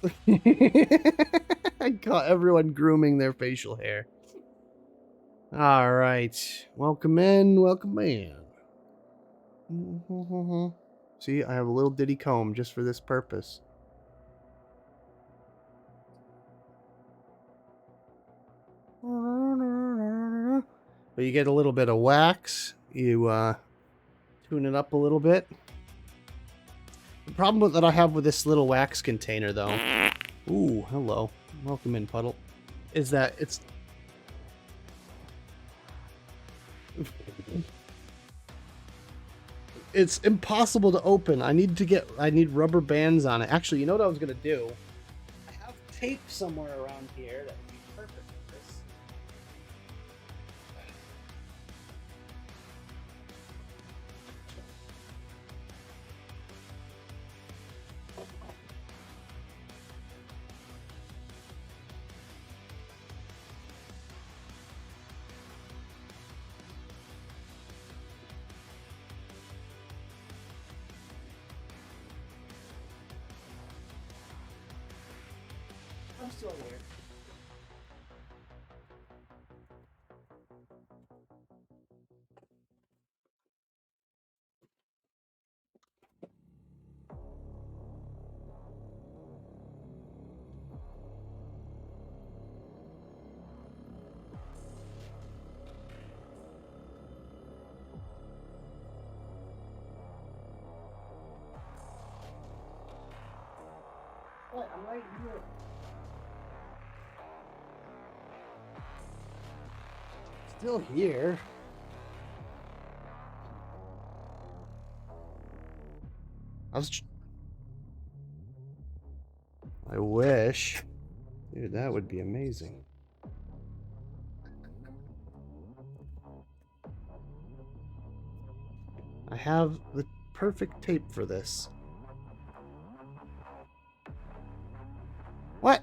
I caught everyone grooming their facial hair. All right. Welcome in. Welcome in. See, I have a little ditty comb just for this purpose. But you get a little bit of wax. You tune it up a little bit. The problem that I have with this little wax container, though, ooh, hello, welcome in, Puddle, is that it's impossible to open. I need rubber bands on it. Actually, you know what I was gonna do? I have tape somewhere around here that would be perfect for this. I'm still here. What? I'm right here. Still here. I wish. Dude, that would be amazing. I have the perfect tape for this. What?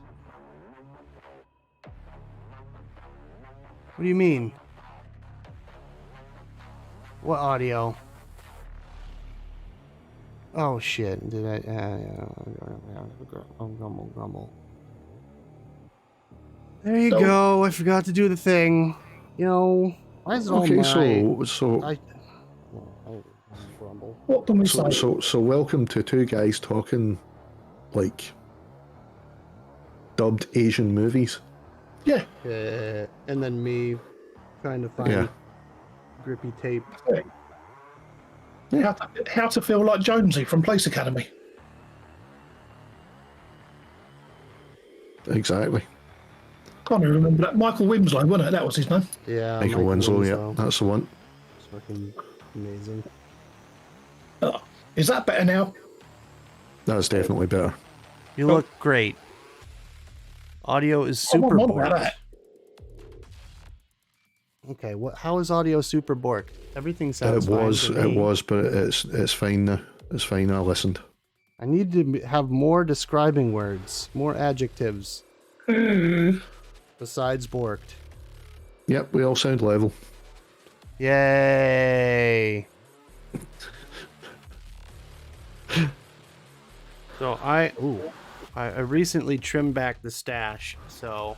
What do you mean? What audio? Oh shit! Did I? Grumble. There you go. I forgot to do the thing. You know, why is it all Okay, my? so grumble. What can we say? So welcome to two guys talking like dubbed Asian movies. Yeah. And then me trying to find grippy tape. Yeah. How to feel like Jonesy from Police Academy. Exactly. Can't even remember that. Michael Winslow, wasn't it? That was his name. Yeah, Michael Winslow, yeah, that's the one. It's fucking amazing. Is that better now? That's definitely better. You look great. Audio is super borked. Okay, how is audio super borked? Everything sounds fine to me. It was, but it's fine now. It's fine. I listened. I need to have more describing words, more adjectives. Besides borked. Yep, we all sound level. Yay! So I recently trimmed back the stash, so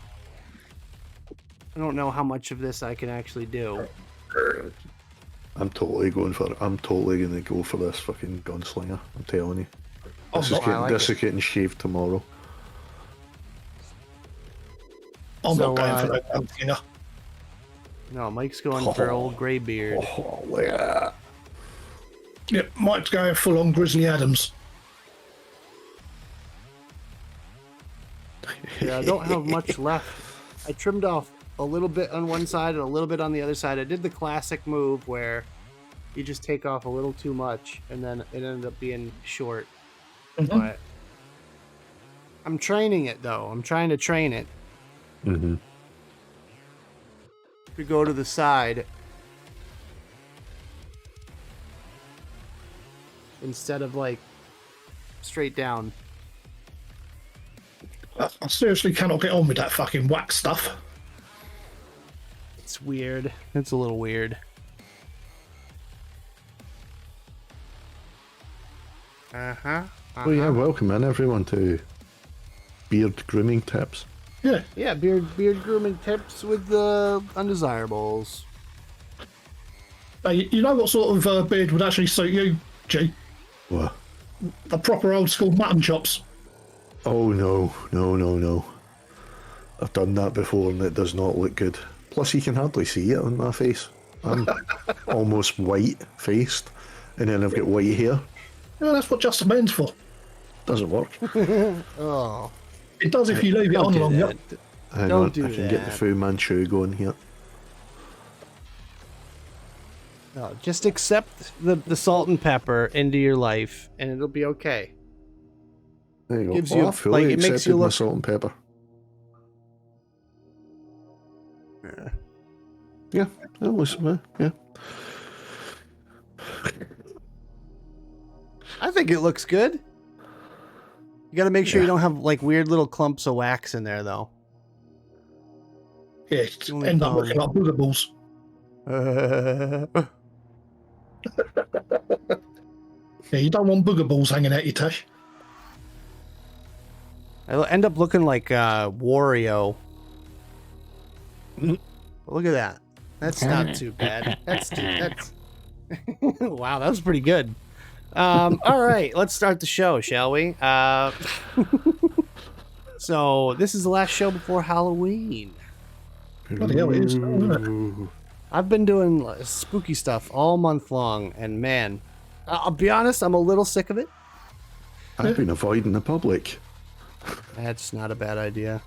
I don't know how much of this I can actually do. I'm totally going to go for this fucking gunslinger. I'm telling you. This is getting shaved tomorrow. I'm not going for that gunslinger. No, Mike's going for old Greybeard. Oh, yeah. Yep, Mike's going full on Grizzly Adams. Yeah, I don't have much left. I trimmed off a little bit on one side and a little bit on the other side. I did the classic move where you just take off a little too much and then it ended up being short. Mm-hmm. But I'm training it though. I'm trying to train it. Mm-hmm. To go to the side instead of like straight down. I seriously cannot get on with that fucking wax stuff. It's weird. It's a little weird. Well, yeah, welcome in everyone to beard grooming tips. Yeah. Yeah, beard grooming tips with the Undesirables. You know what sort of beard would actually suit you, G? What? The proper old school mutton chops. Oh no, no, no, no. I've done that before and it does not look good. Plus you can hardly see it on my face. I'm almost white faced and then I've got white hair. Yeah, that's what Just Men's for. Doesn't work. Oh, It does if you leave it don't on do long. that. Yep. Hang Don't on, do I can get the that. Fu Manchu going here. No, just accept the salt and pepper into your life, and it'll be okay. There you go. Gives Oh, you, I fully like, it makes accepted you my look. salt and pepper. Yeah, that was yeah. I think it looks good. You got to make sure you Yeah. don't have like weird little clumps of wax in there, though. Yeah, it's end up looking like booger balls. Yeah, you don't want booger balls hanging out your tush. It'll end up looking like Wario. Look at that. That's not too bad. That's wow, that was pretty good. All right, let's start the show, shall we? So this is the last show before Halloween. Bloody hell, it is, isn't it? I've been doing spooky stuff all month long, and man, I'll be honest, I'm a little sick of it. I've been avoiding the public. That's not a bad idea.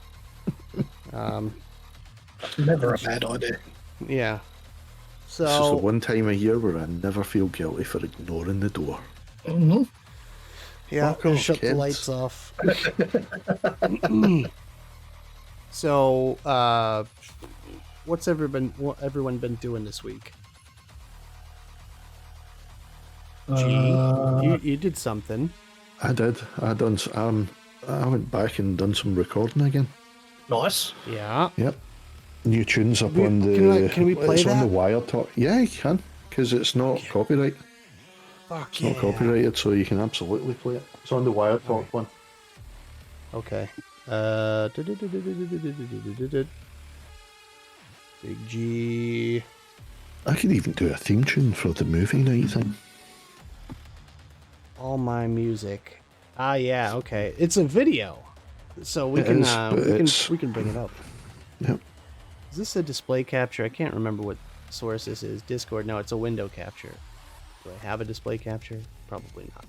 Never a bad idea. Yeah. It's just the So one time a year where I never feel guilty for ignoring the door. Mm-hmm. yeah, Fuck off, shut the kids. lights off. So, what everyone been doing this week? You did something. I did. I went back and done some recording again. Nice. Yeah. Yep. New tunes up We- on the. can we play it's on that? the Wire Talk. Yeah, you can, because it's not copyright. Fuck It's not copyrighted, so you can absolutely play it. It's on the Wire Talk one. Okay. Big G. I could even do a theme tune for the movie night thing. All my music. Ah, yeah. Okay. It's a video, so we It can is, but it's- we can bring it up. Yep. Is this a display capture? I can't remember what source this is. Discord. No, it's a window capture. Do I have a display capture? Probably not.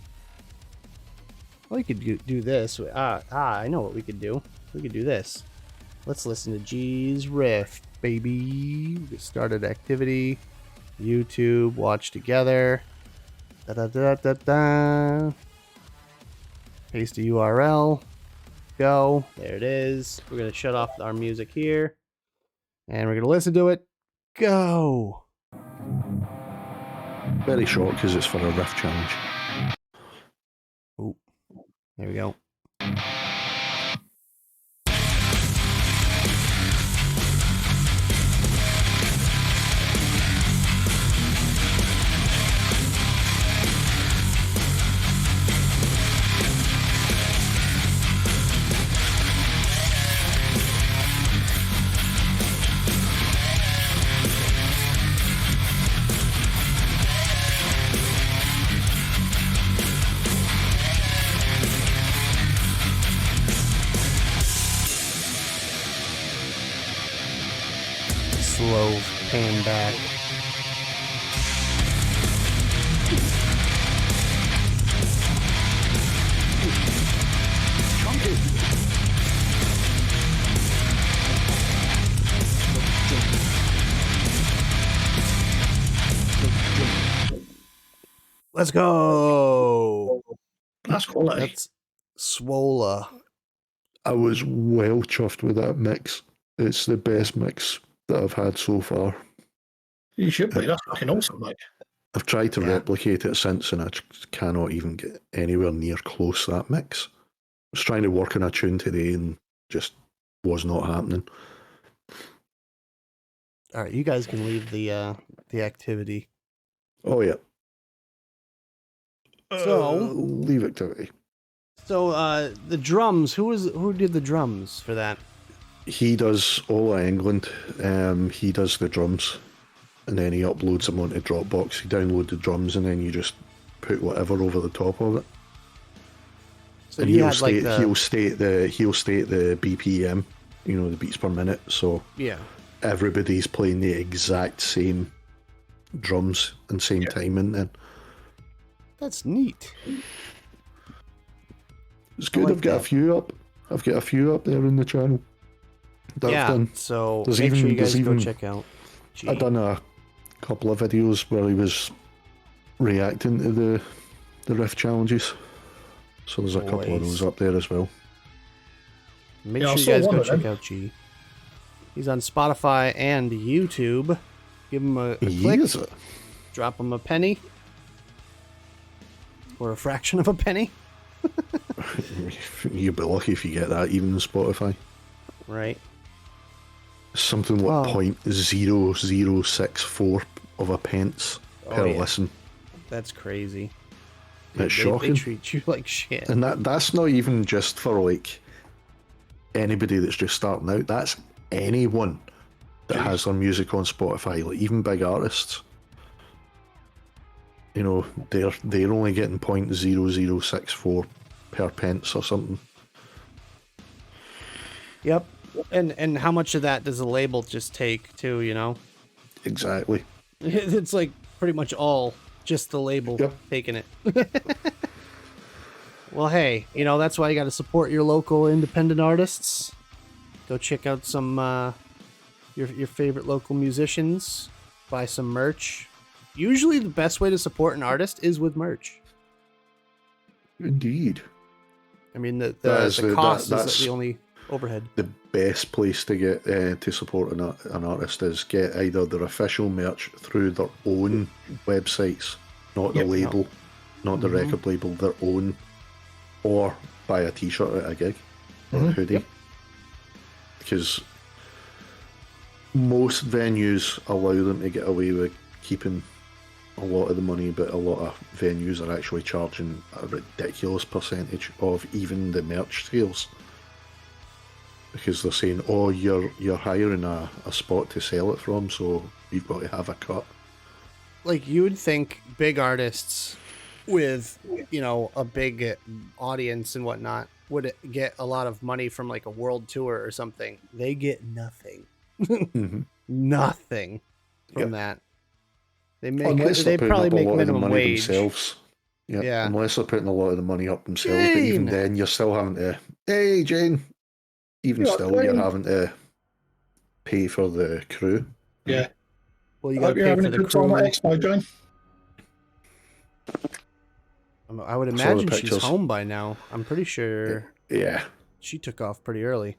Well, we could do this. I know what we could do. We could do this. Let's listen to G's riff, baby. We started activity. YouTube. Watch together. Da da da da da. Paste the URL. Go. There it is. We're gonna shut off our music here. And we're going to listen to it. Go. Very short because it's for a riff challenge. Oh, there we go. Slow pan back. Let's go. That's quality. That's Swola. I was well chuffed with that mix. It's the best mix that I've had so far. You should be. That's fucking awesome, mate. I've tried to Yeah. replicate it since, and I cannot even get anywhere near close to that mix. I was trying to work on a tune today and just was not happening. All right, you guys can leave the activity. Oh yeah. So- leave activity. So the drums, who did the drums for that? He does all of England. He does the drums, and then he uploads them onto Dropbox. You download the drums, and then you just put whatever over the top of it. So And he he'll had like state he'll state the BPM, you know, the beats per minute. So yeah. everybody's playing the exact same drums and same timing. Then That's neat. it's good. like I've got that. a few up. I've got a few up there in the channel. That I've Yeah. done. So There's make sure you guys there's go check out. I've done a couple of videos where he was reacting to the riff challenges. So there's a couple of Boys. those up there as well. Make Yeah, I sure you saw guys one go of check them. out G. He's on Spotify and YouTube. Give him a click. Yes. Drop him a penny. Or a fraction of a penny. You'll be lucky if you get that, even on Spotify. Right. Something like Oh. 0.0064 of a pence per yeah. listen. That's crazy. It's They shocking. treat you like shit. And that's not even just for like anybody that's just starting out. That's anyone that has their music on Spotify, like even big artists. You know, they're only getting 0.0064 per pence or something. Yep. And how much of that does the label just take too, you know? Exactly. It's like pretty much all just the label Yep. taking it. Well, hey, you know, that's why you got to support your local independent artists. Go check out some your favorite local musicians, buy some merch. Usually the best way to support an artist is with merch. Indeed. I mean, the That cost that's is the only overhead. the best place to get to support an artist is get either their official merch through their own websites, not the Yep. label, not the record label, their own, or buy a t-shirt at a gig or a hoodie. Because most venues allow them to get away with keeping a lot of the money, but a lot of venues are actually charging a ridiculous percentage of even the merch sales. Because they're saying, oh, you're hiring a spot to sell it from, so you've got to have a cut. Like, you would think big artists with, you know, a big audience and whatnot would get a lot of money from like a world tour or something. They get nothing. Nothing from that. They make Unless they they're putting probably up a make lot of the minimum money wage. themselves. Yeah. Unless they're putting a lot of the money up themselves, but even Jane! then, you're still having to. Hey, Jane. Even Yeah, still, Jane. you're having to pay for the crew. Yeah. Well, you I got hope to you're pay having for a the good time crew. at Expo, Jane. I would I saw the imagine she's pictures. home by now. I'm pretty sure Yeah. she took off pretty early.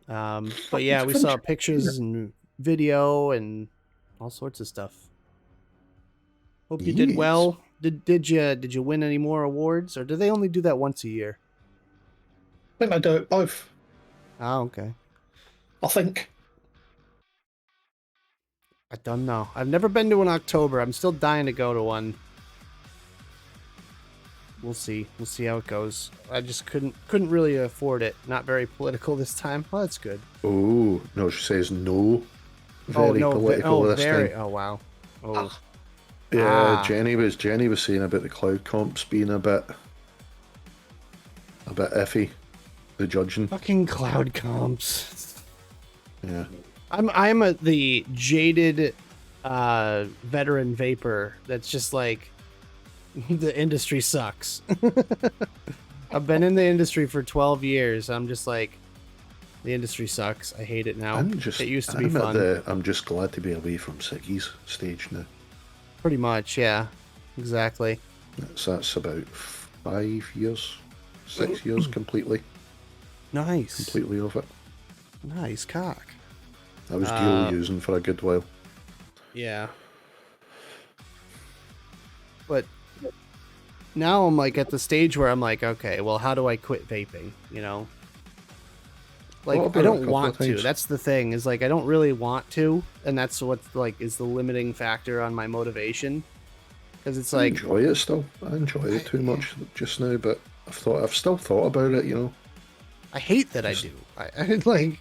But yeah, we saw pictures and video and all sorts of stuff. Hope you did Yes. well. Did you win any more awards, or do they only do that once a year? I think they do it both. Oh, okay. I think. I don't know. I've never been to an October. I'm still dying to go to one. We'll see. We'll see how it goes. I just couldn't really afford it. Not very political this time. Well, that's good. Oh, no, she says no. Very political this time. Oh, wow. Oh. Yeah, Ah. Jenny was saying about the cloud comps being a bit iffy. The judging. Fucking cloud comps. Yeah. I'm the jaded veteran vapor that's just like the industry sucks. I've been in the industry for 12 years. I'm just like, the industry sucks. I hate it now. It used to be fun. I'm just glad to be away from Siggy's stage now. Pretty much, yeah. Exactly. That's about 5 years, 6 years completely Nice. off it. Nice cock. I was dual using for a good while. Yeah. But now I'm like at the stage where I'm like, okay, well, how do I quit vaping? You know? Like, Well, I've I done it a don't couple want of to. times. That's the thing, is like, I don't really want to. And that's what, like, is the limiting factor on my motivation. Because it's I like, enjoy it still. I enjoy it too much just now, but I've still thought about it, you know. I hate that I do. I like.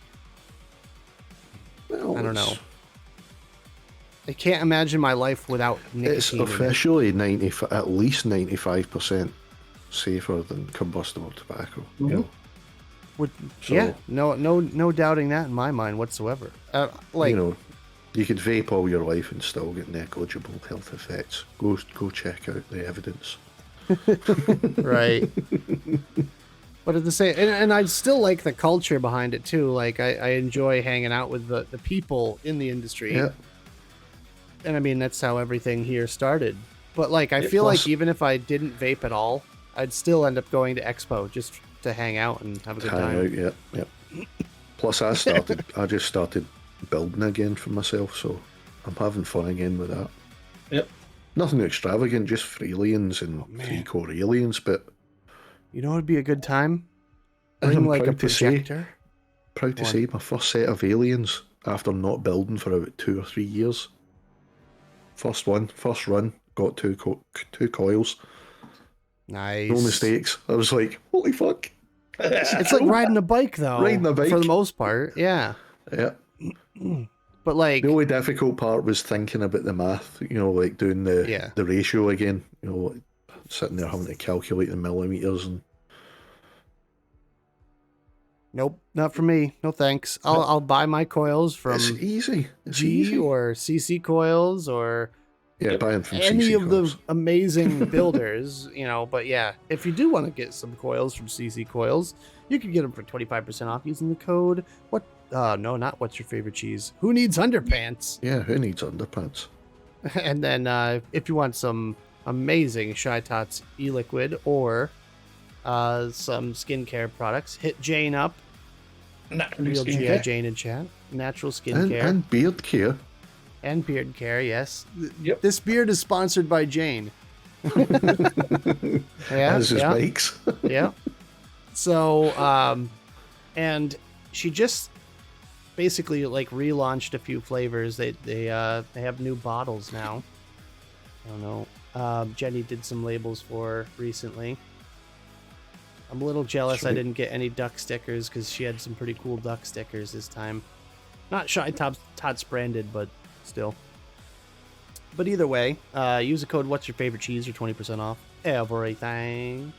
Well, I don't know. I can't imagine my life without nicotine. It's in it. officially at least 95% safer than combustible tobacco. You know? So, Yeah, no doubting that in my mind whatsoever. Like, you know, you could vape all your life and still get negligible health effects. Go check out the evidence. right. But at the same, and I still like the culture behind it too. Like, I enjoy hanging out with the people in the industry. Yeah. And I mean, that's how everything here started. But like, I Yeah, feel plus- like even if I didn't vape at all, I'd still end up going to Expo just to hang out and have a good Hang time. out, yeah. Plus, I just started building again for myself, so I'm having fun again with that. Yep. Nothing extravagant, just free aliens and man. 3-core aliens, but You know, it'd be a good time. and Bring I'm like a proud to say, projector. my first set of aliens after not building for about 2 or 3 years. First run, got two coils, Nice. no mistakes. I was like, holy fuck. It's like riding a bike, though. Riding a bike. For the most part, yeah. Yeah. But like, The only difficult part was thinking about the math, you know, like doing the ratio again, you know, like sitting there having to calculate the millimeters and nope, not for me. No thanks. I'll buy my coils from it's easy. It's G easy. or CC Coils or Yeah, buy them from any CC of Coils. the amazing builders, you know. But yeah, if you do want to get some coils from CC Coils, you can get them for 25% off using the code. What? No, not what's your favorite cheese? Who needs underpants? Yeah, who needs underpants? And then if you want some amazing Shy Tots e-liquid or some skincare products, hit Jane up. Naturally Real GI skincare. Jane in chat. Natural skincare And beard care. and beard care. Yes. Yep. This beard is sponsored by Jane. Yeah. As his yeah. bikes. Yeah. So, and she just basically like relaunched a few flavors. They have new bottles now. I don't know. Jenny did some labels for recently. I'm a little jealous I Sweet. didn't get any duck stickers because she had some pretty cool duck stickers this time. Not Shy Tots branded, but still. But either way, use the code What's Your Favorite Cheese for 20% off everything.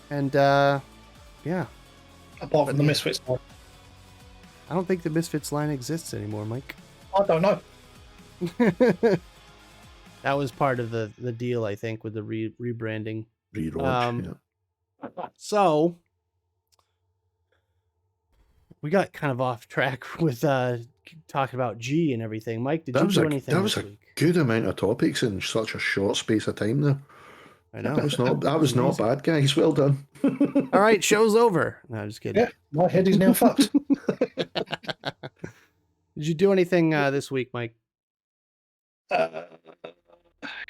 And yeah, Apart from the Misfits one. I don't think the Misfits line exists anymore, Mike. I don't know. That was part of the deal, I think, with the rebranding. Relaunch, yeah. So we got kind of off track with talking about G and everything. Mike, did you do anything That was this a week? good amount of topics in such a short space of time there. I know. That was not bad, guys. Well done. All right, show's over. No, I'm just kidding. Yeah, my head is now fucked. Did you do anything this week, Mike?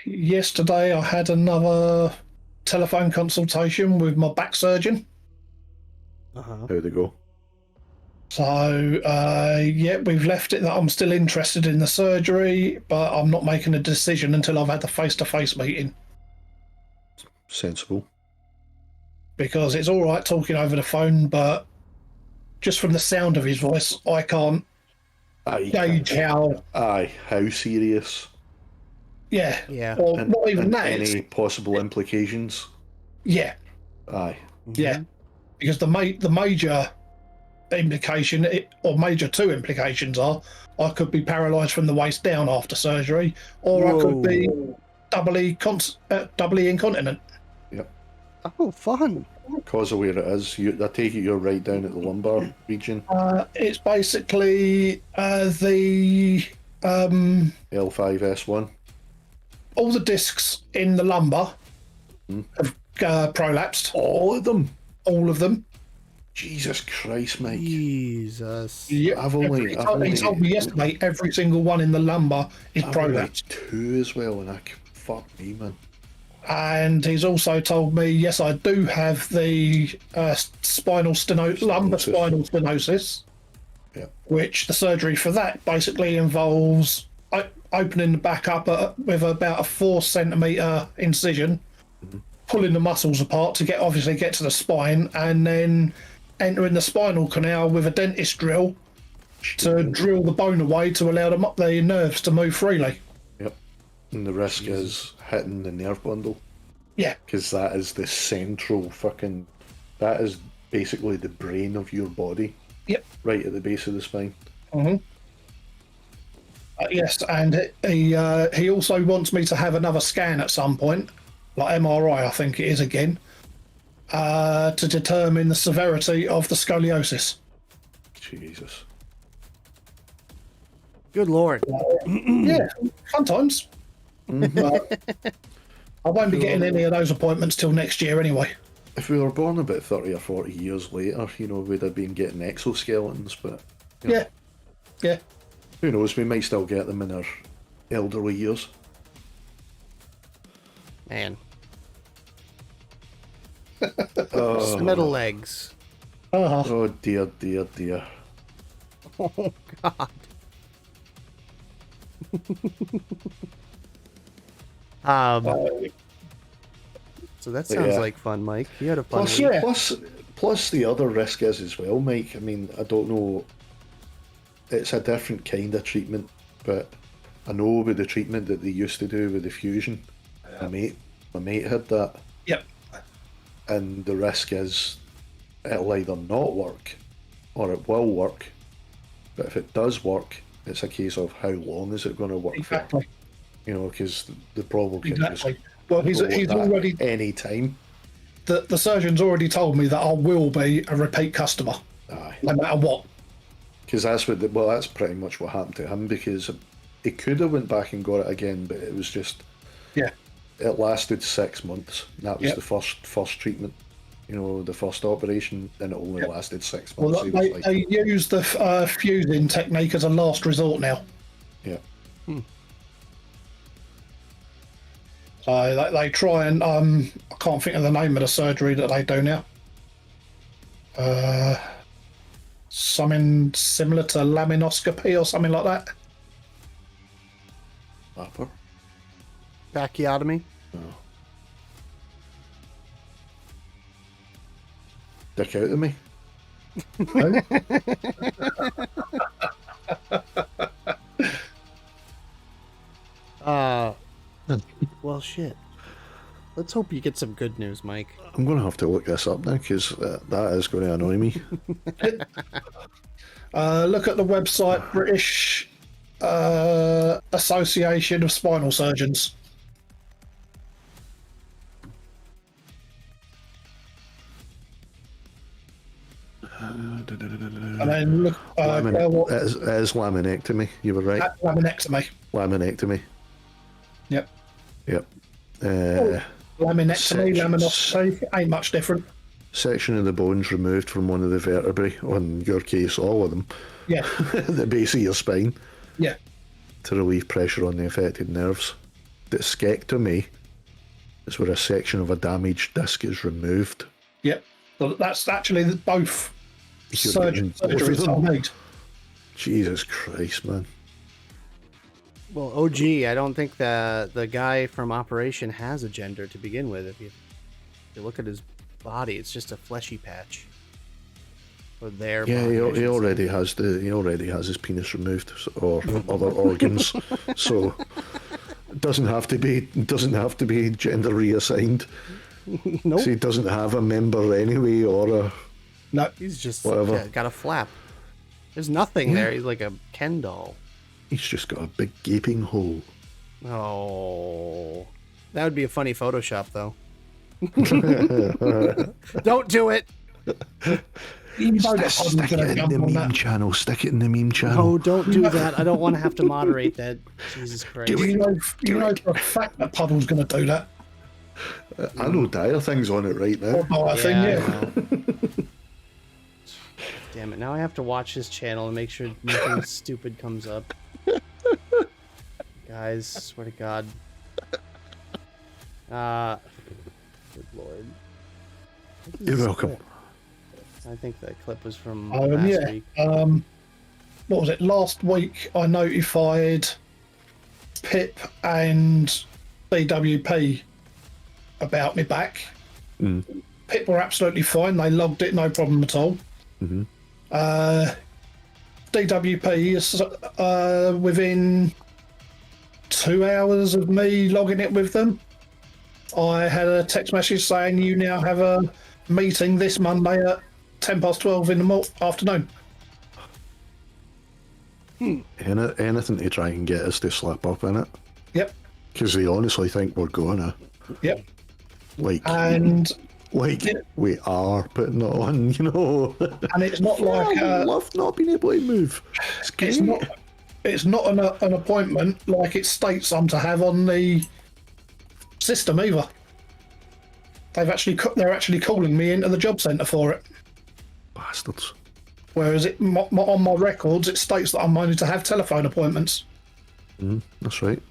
Yesterday, I had another telephone consultation with my back surgeon. Uh-huh. How'd they go? So, yeah, we've left it that I'm still interested in the surgery, but I'm not making a decision until I've had the face-to-face meeting. Sensible. Because it's all right talking over the phone, but just from the sound of his voice, I can't gauge how. Aye, how serious? Yeah. Yeah. Or And, not even and that. any possible implications? Yeah. Aye. Yeah. Because the major implication, or major two implications are, I could be paralysed from the waist down after surgery, or I could be doubly incontinent. Yep. Oh, fun. Cause of where it is, I take it you're right down at the lumbar region. It's basically the L5S1. all the discs in the lumbar have prolapsed. All of them. All of them. Jesus Christ, Mike. Jesus. Yeah, he told me yesterday every single one in the lumbar is I've only prolapsed. 2 as well, and fuck me, man. And he's also told me, yes, I do have the lumbar spinal stenosis, Yeah. which the surgery for that basically involves opening the back up with about a 4 centimetre incision, pulling the muscles apart to obviously get to the spine, and then entering the spinal canal with a dentist drill to drill the bone away to allow the nerves to move freely. Yep. And the risk is hitting the nerve bundle. Yeah. Because that is the central fucking. That is basically the brain of your body. Yep. Right at the base of the spine. Mm-hmm. Yes, and he also wants me to have another scan at some point, like MRI, I think it is again, to determine the severity of the scoliosis. Jesus. Good Lord. Yeah, sometimes. But I won't be getting any of those appointments till next year anyway. If we were born about 30 or 40 years later, we'd have been getting exoskeletons, but... you know, Yeah. who knows, we might still get them in our elderly years. Man. Oh, Metal legs. oh dear, dear, dear. Oh, God. So that sounds Yeah. like fun, Mike. You had a fun Plus, week. plus the other risk is as well, Mike. I mean, I don't know. It's a different kind of treatment, but I know with the treatment that they used to do with the fusion, my mate had that, Yep. and the risk is it'll either not work or it will work. But if it does work, it's a case of how long is it going to work Exactly. for? Because the problem can Exactly. just Well, he's go at already... any time. The surgeon's already told me that I will be a repeat customer, Aye. no matter what. Because that's what that's pretty much what happened to him, because he could have went back and got it again, but it was just Yeah. it lasted 6 months. That was Yep. the first treatment, the first operation, and it only Yep. lasted 6 Well, months. He was they use the fusing technique as a last resort now. yeah, So they try and I can't think of the name of the surgery that they do now. Something similar to laminoscopy or something like that. Lapper. Bacchiotomy. Dick out of me. Well, shit. Let's hope you get some good news, Mike. I'm going to have to look this up now, because that is going to annoy me. Look at the website British Association of Spinal Surgeons. And then look, It is laminectomy. You were right. laminectomy. Laminectomy. Yep. Yep. Laminectomy, Section- laminoscopy, ain't much different. Section of the bones removed from one of the vertebrae, or in your case, all of them, Yeah, at the base of your spine, yeah. to relieve pressure on the affected nerves. Discectomy is where a section of a damaged disc is removed. Yep. So that's actually both You're getting both of surgeries them? I need. Jesus Christ, man. Well, OG, I don't think the guy from Operation has a gender to begin with. If you look at his body, it's just a fleshy patch. Or their Yeah, body, I should he say. already has his penis removed, or other organs, so it doesn't have to be gender reassigned. Nope. So he doesn't have a member anyway, or a No, He's just Whatever. got a flap. There's nothing there. He's like a Ken doll. he's just got a big gaping hole. Oh, that would be a funny Photoshop, though. Don't do it. you know that Stick I'm it going to in jump the on meme that. channel. Stick it in the meme channel. No, don't do that. I don't want to have to moderate that. Jesus Christ. You know for a fact that Puddle's going to do that. I know dire things on it right now. Oh, I think, I yeah. know. Damn it! Now I have to watch his channel and make sure nothing stupid comes up. Guys, swear to God. Good Lord. You're welcome. I think that clip was from last Yeah. week. What was it? Last week I notified Pip and DWP about me back. Mm. Pip were absolutely fine. They logged it, no problem at all. Mm-hmm. DWP is within 2 hours of me logging it with them. I had a text message saying you now have a meeting this Monday at 12:10 in the afternoon. Anything to try and get us to slip up in it. Yep. Because they honestly think we're gonna. Yep. Like, And we are putting it on, you know. and it's not like I love not being able to move. It's great. it's not an appointment like it states I'm to have on the system either. They're actually calling me into the job centre for it. Bastards. Whereas on my records it states that I'm only to have telephone appointments. That's right.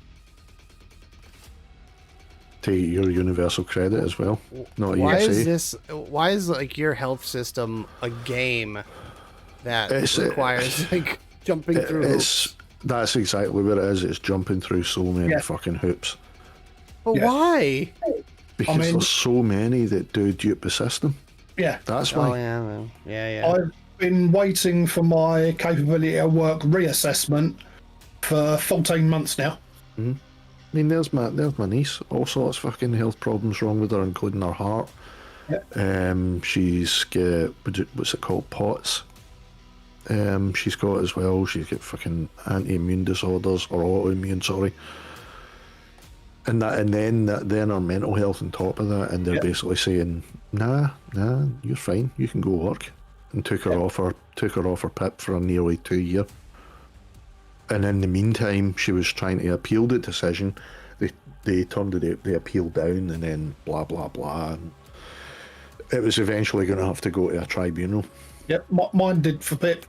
Take your universal credit as well. Not Why ESA. is this? Why is like your health system a game that requires like jumping through hoops? That's exactly what it is. It's jumping through so many fucking hoops. But why? Because there's so many that do dupe the system. Yeah. That's why. Oh yeah, man. Yeah. I've been waiting for my capability at work reassessment for 14 months now. I mean, there's my niece. All sorts of fucking health problems wrong with her, including her heart. Yep. She's got what's it called, POTS. She's got as well. She's got fucking anti-immune disorders or autoimmune, sorry. And then her mental health on top of that, and they're basically saying, nah, you're fine. You can go work, and took her off her PIP for nearly 2 years. And in the meantime, she was trying to appeal the decision. They turned the appeal down, and then blah blah blah. And it was eventually going to have to go to a tribunal. Yep, mine did for Pip.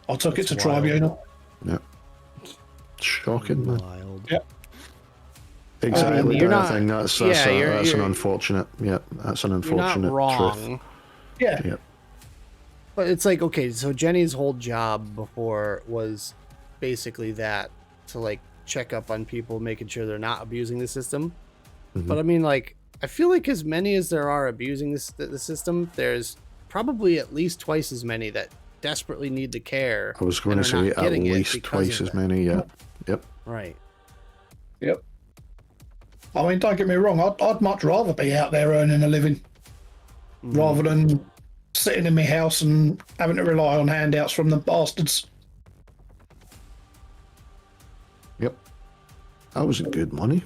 I took it to tribunal. Yeah, shocking, man. Wild. Yep. Exactly. You're that not- thing. That's you're- an unfortunate. Yeah, that's an You're unfortunate not wrong. truth. Yeah. Yeah. But it's like, okay, so Jenny's whole job before was basically that, to like check up on people, making sure they're not abusing the system. But I mean, like, I feel like as many as there are abusing the system, there's probably at least twice as many that desperately need the care. I was going to say at least twice as many. Yeah. Yep. Right. Yep. I mean, don't get me wrong. I'd much rather be out there earning a living rather than sitting in my house and having to rely on handouts from the bastards. Yep. That wasn't good money.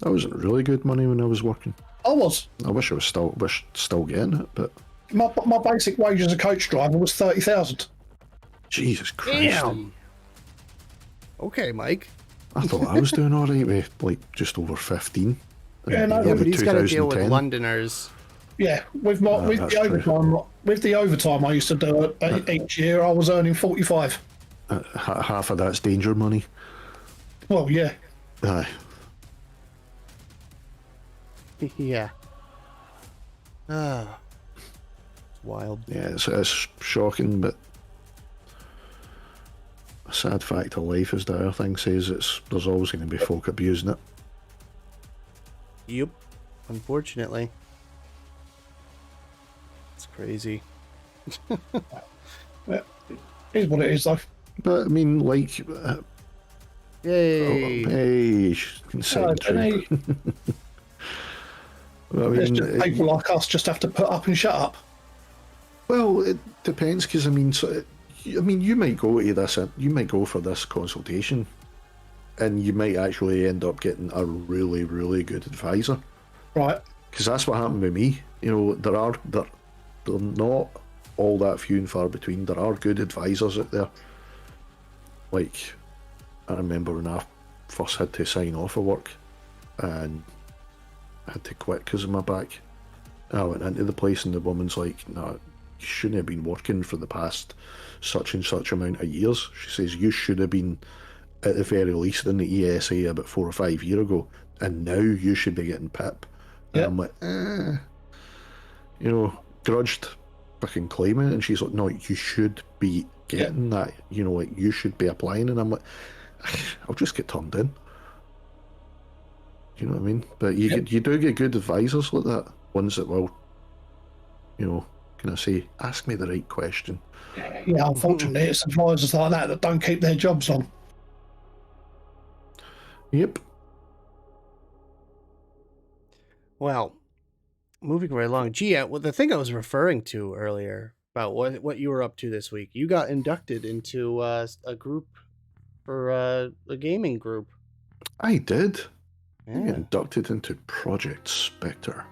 That wasn't really good money when I was working. I was. I wish I was still getting it, but My basic wage as a coach driver was 30,000. Jesus Christ. Damn. Okay, Mike. I thought I was doing all right with like just over 15. Yeah, no, Yeah, but he's got to deal with 2010. Londoners. Yeah, with that's the overtime, with the overtime I used to do each year, I was earning 45. Half of that's danger money. Well, yeah. Aye. Yeah. Ah. Wild. Yeah, it's shocking, but a sad fact of life, as the other thing says, there's always going to be folk abusing it. Yep. Unfortunately. It's crazy. Yeah. Here's what it is, though. But I mean, like, Yay. hey, secretary. I It's mean, just people like us just have to put up and shut up. well, it depends because I mean, you might go to this, you might go for this consultation, and you might actually end up getting a really, really good advisor. Right. Because that's what happened with me. You know, they're not all that few and far between. There are good advisors out there. Like, I remember when I first had to sign off of work, and I had to quit because of my back. I went into the place and the woman's like, "No, you shouldn't have been working for the past such and such amount of years." She says, "You should have been at the very least in the ESA about 4 or 5 years ago, and now you should be getting PIP." And Yep. I'm like, you know, grudged fucking claiming it. And she's like, "No, you should be getting that. You know, like, you should be applying." And I'm like, "I'll just get turned in." You know what I mean? But you you do get good advisors like that, ones that will, kind of say, ask me the right question. Yeah, unfortunately, it's advisors like that that don't keep their jobs on. Yep. Well, moving right along. Gee, well, the thing I was referring to earlier about what you were up to this week, you got inducted into a group for a gaming group. I did. I Yeah. inducted into Project Spectre.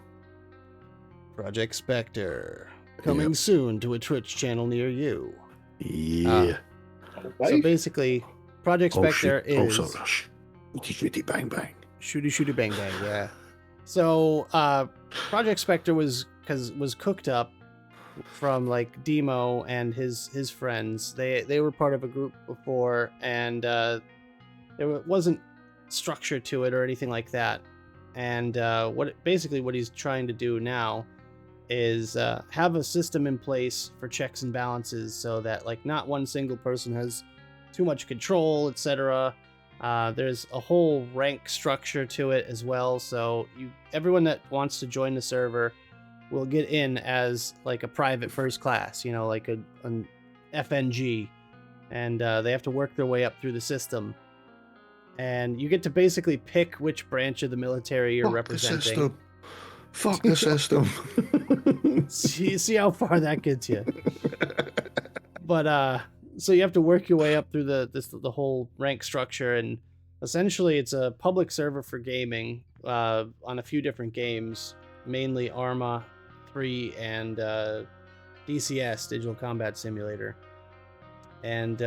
Project Spectre. Coming Yep. soon to a Twitch channel near you. Yeah. So basically, Project Spectre is... Also, shooty bang bang. Shooty bang bang, yeah. So, Project Spectre was cooked up from like Demo and his friends. They were part of a group before, and there wasn't structure to it or anything like that. And what he's trying to do now is have a system in place for checks and balances, so that like not one single person has too much control, etc. There's a whole rank structure to it as well, so everyone that wants to join the server will get in as like a private first class, like an FNG, and they have to work their way up through the system. And you get to basically pick which branch of the military you're representing. Fuck the system. see how far that gets you. But so you have to work your way up through the whole rank structure, and essentially it's a public server for gaming on a few different games, mainly Arma 3 and DCS, Digital Combat Simulator. And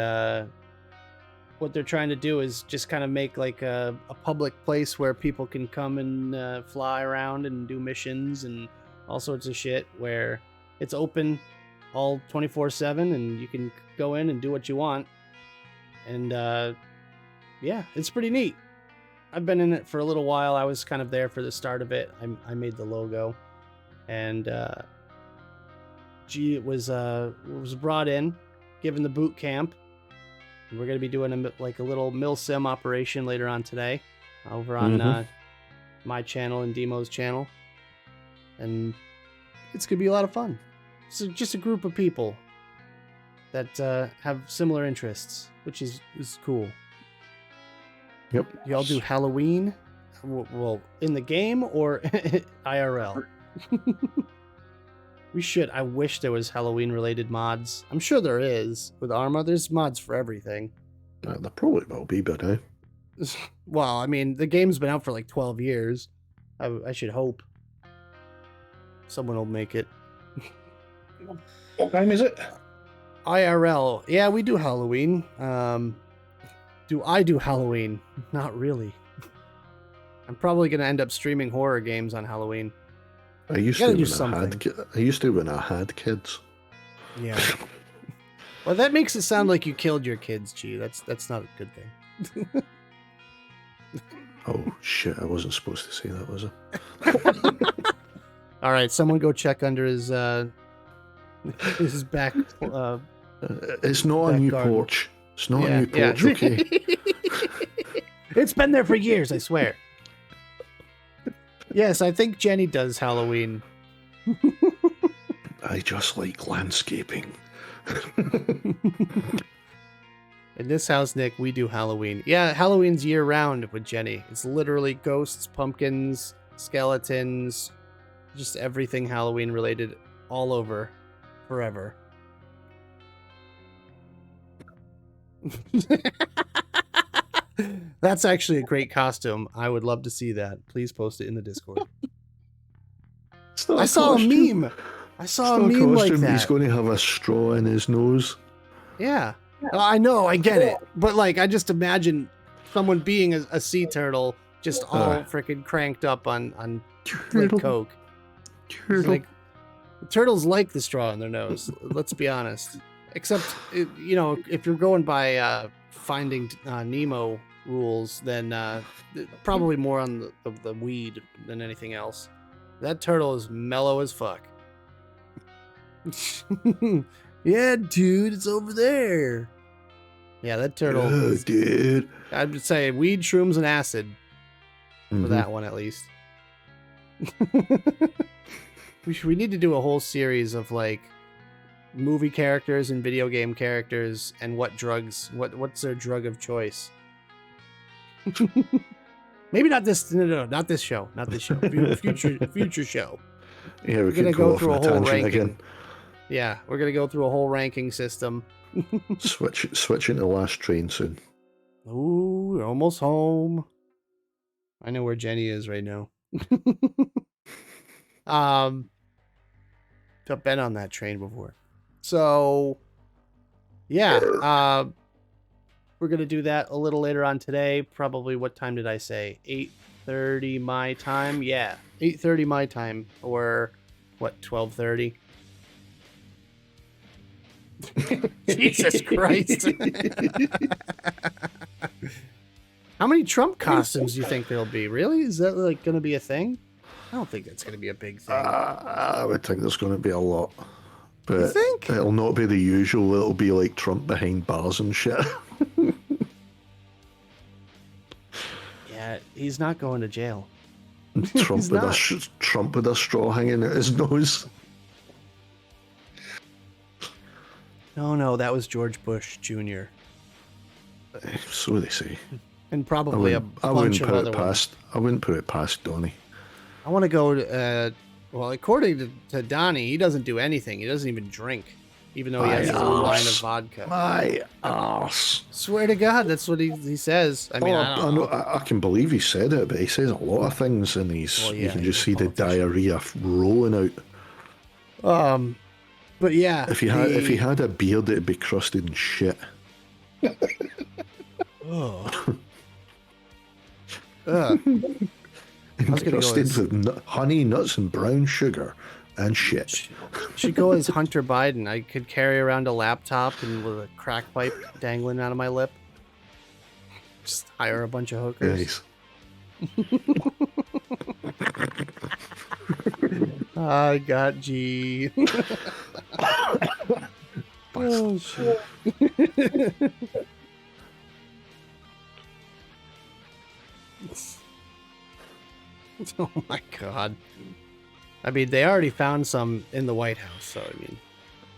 what they're trying to do is just kind of make like a public place where people can come and fly around and do missions and all sorts of shit, where it's open all 24/7 and you can go in and do what you want. And yeah, it's pretty neat. I've been in it for a little while. I was kind of there for the start of it. I made the logo, and it was brought in, given the boot camp. We're going to be doing a little mil sim operation later on today over on my channel and Demo's channel. And it's going to be a lot of fun. It's just a group of people that have similar interests, which is cool. Yep. Y'all do Halloween? Well, in the game or IRL? We should. I wish there was Halloween-related mods. I'm sure there is. With Arma, there's mods for everything. There probably will be, but Well, I mean, the game's been out for like 12 years. I should hope someone will make it. What game is it? IRL. Yeah, we do Halloween. Do I do Halloween? Not really. I'm probably going to end up streaming horror games on Halloween. I used to when I had kids. Yeah. Well, that makes it sound like you killed your kids, G. That's not a good thing. Oh shit! I wasn't supposed to say that, was I? All right, someone go check under his back. It's not a new garden. porch. It's not a new porch, okay? It's been there for years, I swear. Yes, I think Jenny does Halloween. I just like landscaping. In this house, Nick, we do Halloween. Yeah, Halloween's year-round with Jenny. It's literally ghosts, pumpkins, skeletons, just everything Halloween-related all over, forever. That's actually a great costume. I would love to see that. Please post it in the Discord. I saw a meme. I saw a meme like that. He's going to have a straw in his nose. Yeah. I know, I get it. But like, I just imagine someone being a sea turtle just all freaking cranked up on Coke. Like, turtles like the straw in their nose. Let's be honest. Except, if you're going by Finding Nemo rules, then probably more on the weed than anything else. That turtle is mellow as fuck. Yeah, dude, it's over there. Yeah, that turtle. Oh, dude. I'd say weed, shrooms, and acid. for that one at least. We need to do a whole series of like movie characters and video game characters and what's their drug of choice. Maybe not this. No, not this show. Not this show. Future show. Yeah, We're we gonna could go go off through on a a whole tangent ranking. again. Yeah, we're gonna go through a whole ranking system. Switching to Last Train soon. Ooh, we're almost home. I know where Jenny is right now. I've been on that train before. So, yeah, we're going to do that a little later on today. Probably, what time did I say? 8:30 my time? Yeah, 8:30 my time. Or, what, 12:30? Jesus Christ. How many Trump costumes do you think there'll be? Really? Is that like going to be a thing? I don't think that's going to be a big thing. I would think there's going to be a lot. But You think? it'll not be the usual. It'll be like Trump behind bars and shit. Yeah, he's not going to jail. Trump with a straw hanging out his nose. No, that was George Bush Jr. So they say. And probably a bunch of other ones. I wouldn't put it past Donnie. I want to go to, well, according to Donnie, he doesn't do anything. He doesn't even drink, even though he has his own line of vodka. My arse. Swear to God, that's what he says. I mean, I can believe he said it, but he says a lot of things, and you can just see the diarrhea rolling out. But yeah, if he had a beard, it'd be crusted in shit. Oh. I was gonna crusted with honey, nuts, and brown sugar and shit. Should go as Hunter Biden. I could carry around a laptop and with a crack pipe dangling out of my lip. Just hire a bunch of hookers. Nice. I got G. Oh shit. Oh my God. I mean, they already found some in the White House, so I mean,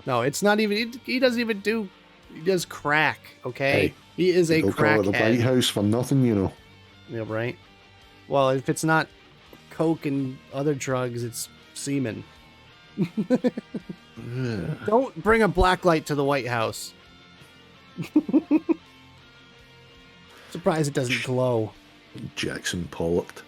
no, it's not even. He doesn't even do. He does crack. Okay, Hey, he is a They'll call it the White crackhead. House for nothing, you know. Yeah, right. Well, if it's not coke and other drugs, it's semen. Don't bring a black light to the White House. Surprised it doesn't glow. Jackson Pollock.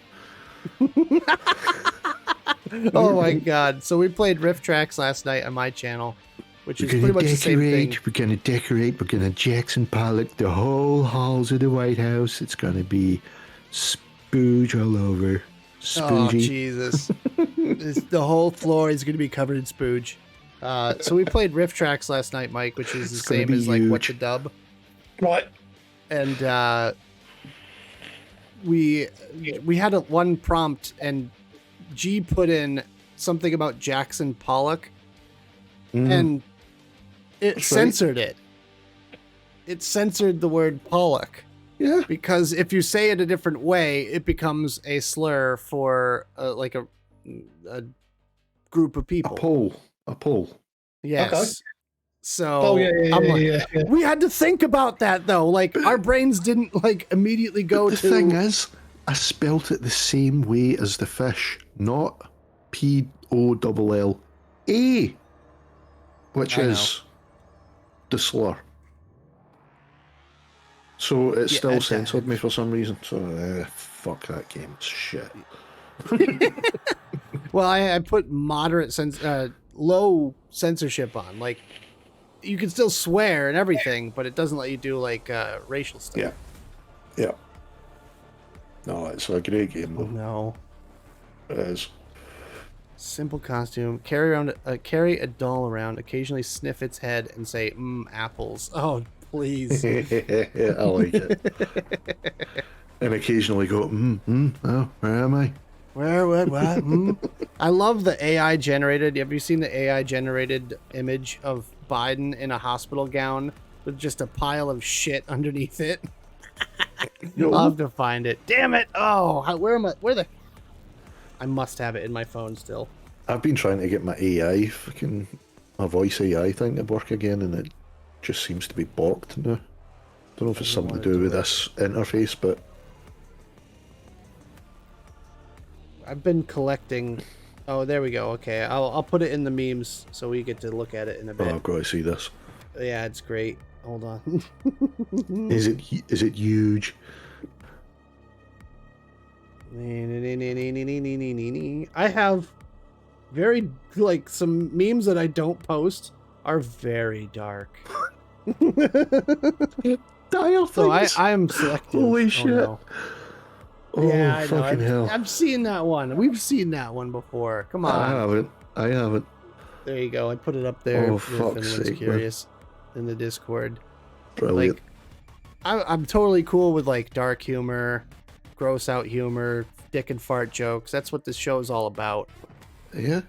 Oh my God. So we played Riff Tracks last night on my channel, which is pretty much the same thing. We're going to decorate. We're going to Jackson Pollock the whole halls of the White House. It's going to be spooge all over. Oh, Spoogy. Jesus. The whole floor is going to be covered in spooge. So we played Riff Tracks last night, Mike, which is the It's gonna same be as like What huge. the Dub. Right. And we had one prompt, and G put in something about Jackson Pollock, and it That's censored it. It censored the word Pollock. Yeah. Because if you say it a different way, it becomes a slur for like a group of people. A poll. Yes. Okay. So Oh yeah, I'm like, yeah. we had to think about that though. Like our brains didn't like immediately go The to. thing is, I spelt it the same way as the fish, not Pollla, which I is the slur. So it still censored me for some reason. So fuck that game. It's shit. Well, I put moderate low censorship on. Like you can still swear and everything, but it doesn't let you do like racial stuff. Yeah. Yeah. No, it's a great game though. No. It is. Simple costume. Carry a doll around. Occasionally sniff its head and say, apples." Oh, please. I like it. And occasionally go, oh, where am I? Where? What? I love the AI generated. Have you seen the AI generated image of Biden in a hospital gown with just a pile of shit underneath it? I'll have to find it. Damn it! Oh, where am I? Where the? I must have it in my phone still. I've been trying to get my my voice AI thing to work again, and it just seems to be balked now. Don't know if it's something to do with this interface, but I've been collecting. Oh, there we go. Okay, I'll put it in the memes so we get to look at it in a bit. oh, I've got to see this. Yeah, it's great. Hold on. Is it huge? I have very some memes that I don't post are very dark. So I'm selective. Holy shit! No. Oh, Yeah, I know. fucking hell! I've seen that one. We've seen that one before. Come on. I haven't. There you go. I put it up there. Oh, if fuck's anyone's sake, curious in the Discord. Brilliant. I'm totally cool with like dark humor, gross out humor, dick and fart jokes. That's what this show is all about. Yeah.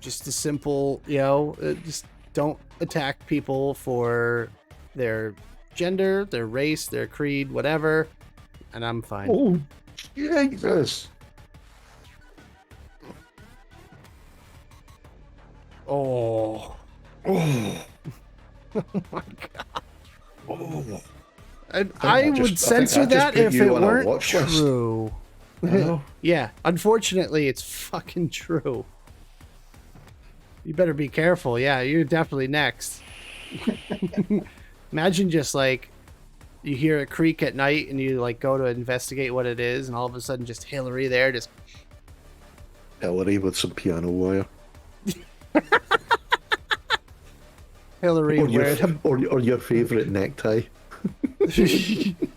Just a simple, just don't attack people for their gender, their race, their creed, whatever, and I'm fine. Oh, Jesus. Oh. Oh. Oh my god. Oh. I would censor that if it weren't true. Oh. Yeah, unfortunately, it's fucking true. You better be careful. Yeah, you're definitely next. Imagine just like you hear a creak at night and you like go to investigate what it is, and all of a sudden just Hillary there, just Hillary with some piano wire. Hillary or your favorite necktie.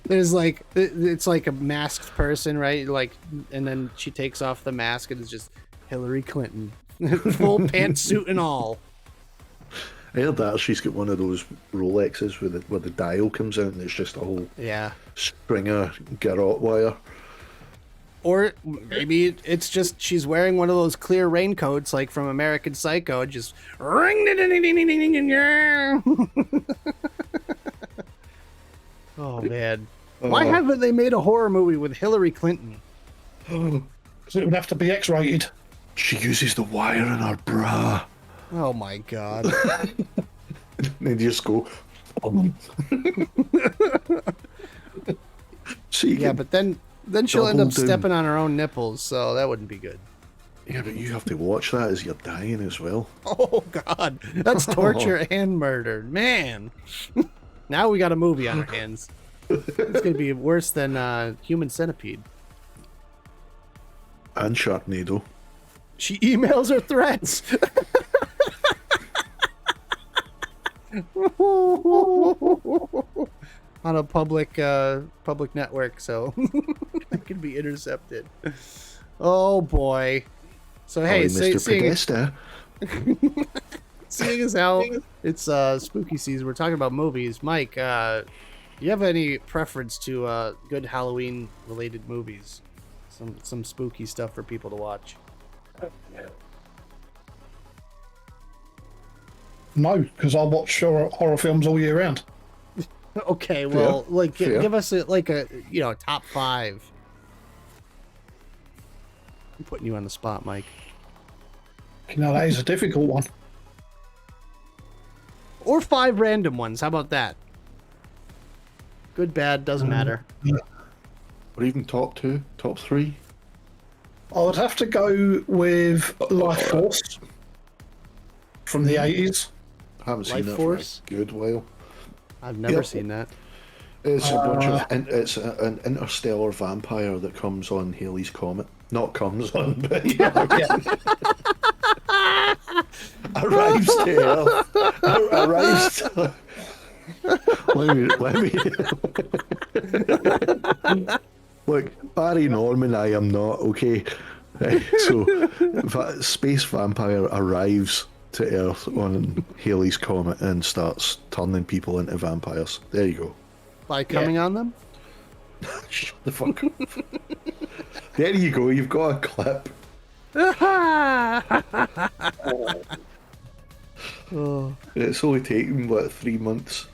There's like it's like a masked person, right? Like, and then she takes off the mask and it's just Hillary Clinton, full pantsuit and all. I heard that she's got one of those Rolexes where the dial comes out and it's just a whole string of garrote wire. Or maybe it's just she's wearing one of those clear raincoats like from American Psycho, just ring. Oh man, why haven't they made a horror movie with Hillary Clinton? Because it would have to be X-rated. She uses the wire in her bra. Oh my god. They just go. So yeah, but then she'll end up stepping on her own nipples, so that wouldn't be good. Yeah, but you have to watch that as you're dying as well. Oh god, that's torture and murder, man. Now we got a movie on our hands. It's gonna be worse than Human Centipede. And Sharknado. She emails her threats. On a public network, so it can be intercepted. Oh boy. So hey, Mr. seeing as how it's spooky season, we're talking about movies. Mike, you have any preference to good Halloween related movies? Some spooky stuff for people to watch. No, because I watch horror films all year round. Okay, well, give us a top 5. I'm putting you on the spot, Mike. That is a difficult one. Or 5 random ones. How about that? Good, bad, doesn't matter. Or even top 2, top 3. I would have to go with Life Force from the 80s. I haven't seen Life that Force? for a good while. I've never seen that. It's a bunch of it's an interstellar vampire that comes on Halley's Comet. Not comes on, but arrives to Earth. Arrives to... Let me. Look, Barry Norman, I am not, okay? So, space vampire arrives to Earth on Halley's Comet and starts turning people into vampires. There you go. By coming on them? Shut the fuck up. There you go, you've got a clip. Oh. It's only taken, 3 months?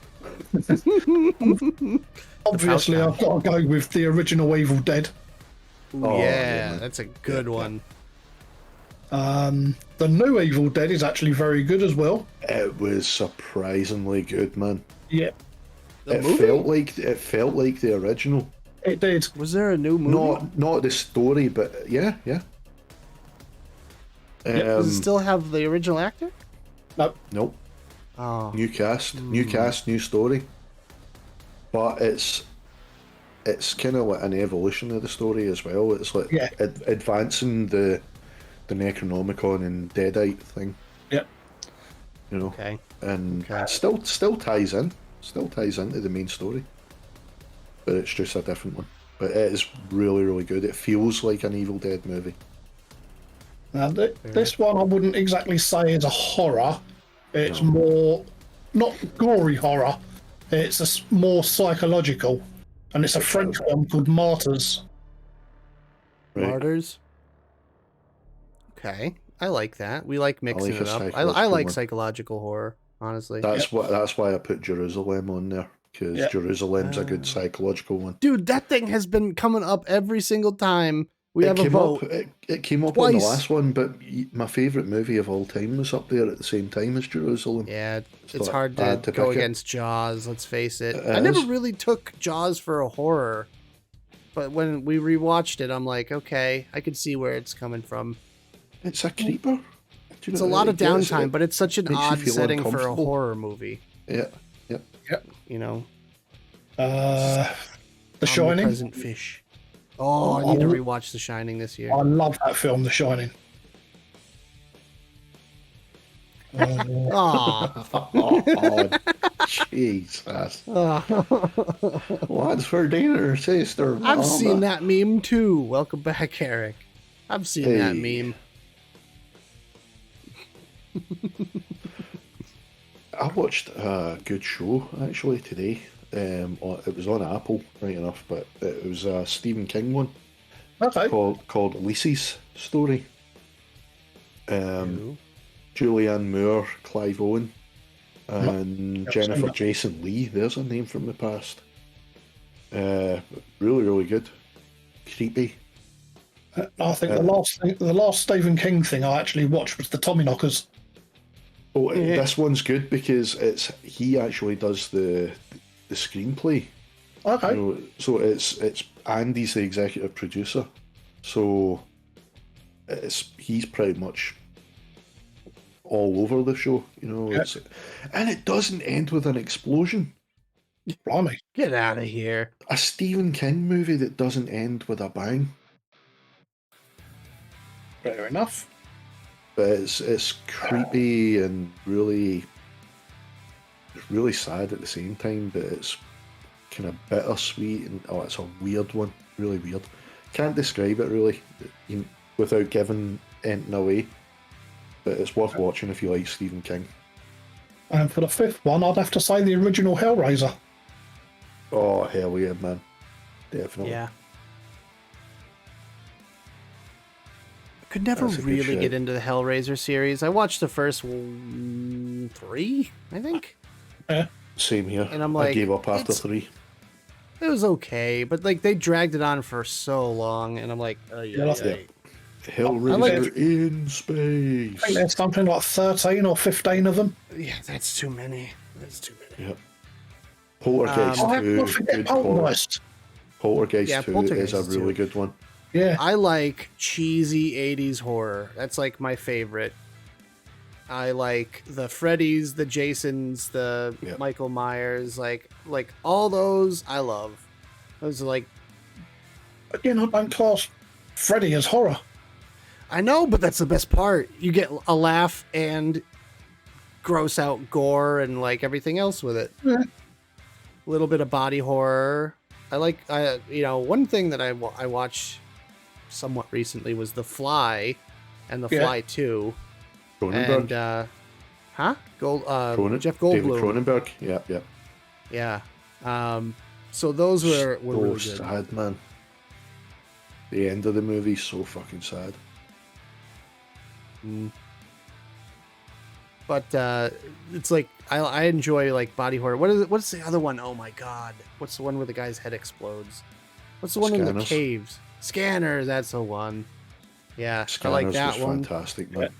Obviously, pouch. I've got to go with the original Evil Dead. Ooh, Oh, yeah, yeah, man. that's a good one. The new Evil Dead is actually very good as well. It was surprisingly good, man. Yeah, The It movie? felt like the original. it did. Was there a new movie? Not the story, but yeah. Does it still have the original actor? No, Nope. Oh, New cast, new story. But it's kind of like an evolution of the story as well. It's like Yeah. advancing the Necronomicon and Deadite thing, yeah. you know. okay. And Okay. still ties into the main story, but it's just a different one. But it is really, really good. It feels like an Evil Dead movie. Now, this one I wouldn't exactly say is a horror. It's No. more, not gory horror. It's more psychological. And it's a French film called Martyrs. Right. Martyrs. Okay, I like that. We like mixing like it a up. I psychological like one. psychological horror, honestly. That's why I put Jerusalem on there, because Yeah. Jerusalem's a good psychological one. Dude, that thing has been coming up every single time we have a came vote. up. It came up on the Twice. last one, but my favourite movie of all time was up there at the same time as Jerusalem. Yeah, So it's hard I had to to go pick it. against Jaws, let's face it. It I never is. really took Jaws for a horror. But when we rewatched it, I'm like, okay, I can see where it's coming from. It's a creeper. It's a lot of downtime, but it's such an makes you odd feel setting for a uncomfortable. horror movie, Yeah, yeah. you know? The Shining. Omnipresent fish. Oh, I need to rewatch The Shining this year. I love that film, The Shining. Aw. Oh, Jesus. What's for dinner, sister? I've seen that meme too. Welcome back, Eric. I've seen that Hey. meme. I watched a good show actually today. It was on Apple, right enough, but it was a Stephen King one Okay. called Lisa's Story. Ooh. Julianne Moore, Clive Owen, and Yep, Jennifer seen that. Jason Leigh. There's a name from the past. Really, really good. Creepy. I think the last Stephen King thing I actually watched was the Tommyknockers. Oh, this one's good because he actually does the screenplay. Okay. You know, so it's Andy's the executive producer, so he's pretty much all over the show. You know, Yeah. and it doesn't end with an explosion. Blimey. Get out of here. A Stephen King movie that doesn't end with a bang. Fair enough. But it's creepy and really sad at the same time, but it's kind of bittersweet and it's a weird one, really weird. Can't describe it really without giving anything away, but it's worth watching if you like Stephen King. And for the fifth one, I'd have to say the original Hellraiser. Oh hell yeah, man, definitely. Yeah. I could never That's a good really shit. get into the Hellraiser series. I watched the first 3, I think. Same here. And I'm I like, gave up after it's- 3. It was okay, but like they dragged it on for so long, and I'm like, oh yeah, that's yeah. Hellraiser like- in I space. think there's something like 13 or 15 of them. Yeah, that's too many. That's too many. Yep. Poltergeist Oh, 2, not forget good call. Poltergeist. Poltergeist Yeah, 2 Poltergeist is a really 2. good one. Yeah. I like cheesy 80s horror. That's like my favorite. I like the Freddys, the Jasons, the Yep. Michael Myers, like all those I love. Those are like, Again, I don't class Freddy as horror. I know, but that's the best part. You get a laugh and gross out gore and like everything else with it. Yeah. A little bit of body horror. One thing that I watched somewhat recently was The Fly and The Yeah. Fly 2. Cronenberg. And Jeff David Goldblum. Cronenberg. Yeah, yeah. Yeah. So those were really So good. sad, man. The end of the movie's so fucking sad. But it's like I enjoy like body horror. What is it? What's the other one? Oh my god! What's the one where the guy's head explodes? What's the one in the Scanners. caves? Scanners. That's the one. Yeah, I like Scanners that was one. fantastic, man.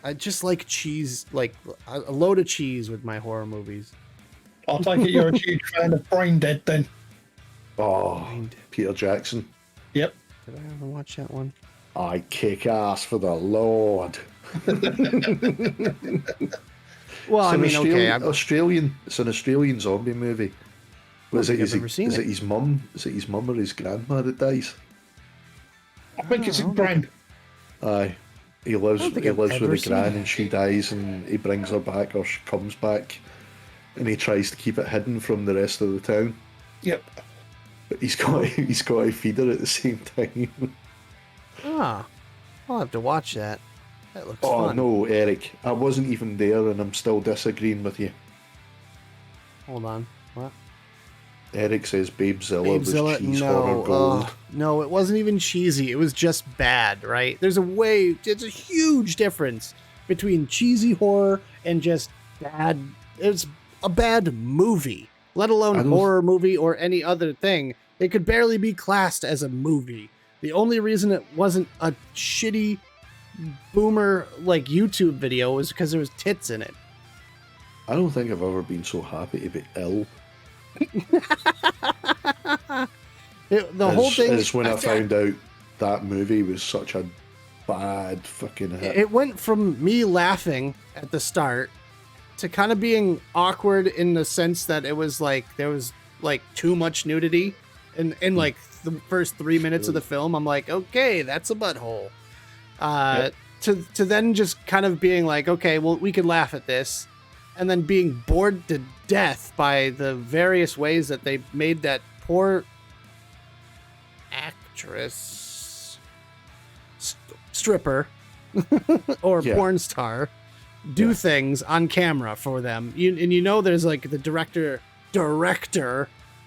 I just like cheese, like a load of cheese with my horror movies. I'll take it you're a huge fan of Brain Dead then. Oh, Mind. Peter Jackson. Yep. Did I ever watch that one? I kick ass for the Lord. Well, It's I an mean, okay, Australian. It's an Australian zombie movie. Was it? think I've ever seen Is it. it his mum? Is it his mum or his grandma that dies? I think it's Oh, in Brain. Aye. He lives. think He I've lives with ever the seen gran, it. and she dies, and he brings her back, or she comes back, and he tries to keep it hidden from the rest of the town. Yep. But he's got to feed her at the same time. Ah, I'll have to watch that. That looks Oh fun. no, Eric! I wasn't even there, and I'm still disagreeing with you. Hold on. What? Eric says Babezilla was Babezilla? cheese horror gold. No, it wasn't even cheesy. It was just bad, right? There's a huge difference between cheesy horror and just bad. It's a bad movie, let alone I don't- horror movie or any other thing. It could barely be classed as a movie. The only reason it wasn't a shitty boomer like YouTube video was because there was tits in it. I don't think I've ever been so happy to be ill The whole thing as when I found out that movie was such a bad fucking hit. it went from me laughing at the start to kind of being awkward in the sense that it was like there was like too much nudity in like the first 3 minutes of the film. I'm like, okay, that's a butthole. To then just kind of being like, okay, well, we can laugh at this, and then being bored to death by the various ways that they made that poor actress stripper or Yeah. porn star do Yeah. things on camera for them. You know there's like the director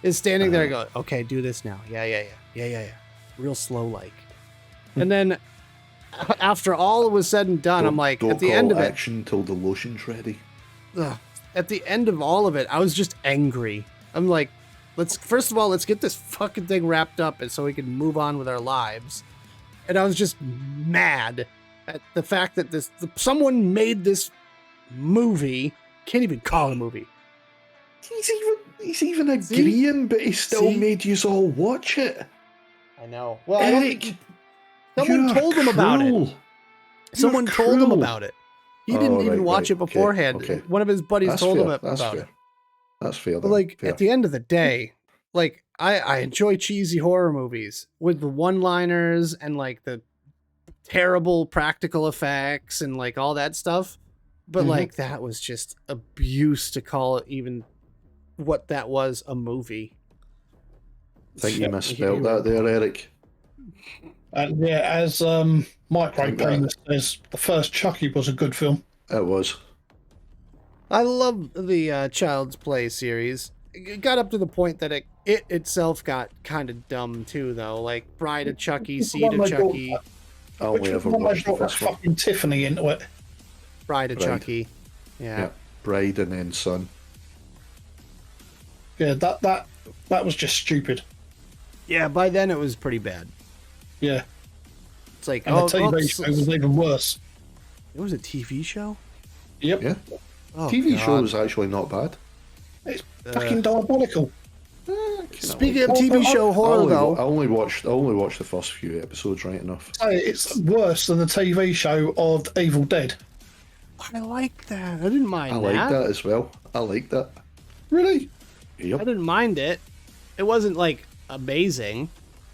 is standing there and go, okay, do this now. Yeah. Real slow like. And then after all was said and done, I'm like, Don't at the call end of it, action till the lotion's ready. at the end of all of it, I was just angry. I'm like, first of all, let's get this fucking thing wrapped up and so we can move on with our lives. And I was just mad at the fact that someone made this movie, can't even call it a movie. He's even agreeing, but he still made you all watch it. I know. Well, Eric, someone you're told him about it. cruel. Someone You're told him cruel. about it. He didn't even watch it beforehand. okay. One of his buddies That's told fair. him That's about fair. it. That's fair. But Then. like Fair. at the end of the day, like I enjoy cheesy horror movies with the one-liners and like the terrible practical effects and like all that stuff. But like that was just abuse to call it even what that was, a movie. I think you misspelled that there, Eric. And yeah, as Mike Ray Penis says, the first Chucky was a good film. It was. I love the Child's Play series. It got up to the point that it itself got kind of dumb too, though. Like Bride of Chucky, Seed of Chucky, I only ever one watched the brought that first one. fucking Tiffany into it. Bride of Bride. Chucky. Yeah, Bride and then Son. Yeah, that was just stupid. Yeah, by then it was pretty bad. Yeah, It's like, and the TV show was even worse. it was a TV show? Yep, Yeah, Oh, TV God. show was actually not bad. it's fucking diabolical. Speaking of TV show horror, I though, only watched the first few episodes, right enough. Hey, it's worse than the TV show of Evil Dead. I like that. I didn't mind I like that as well. I like that. Really? I Yep. didn't mind it. It wasn't like amazing,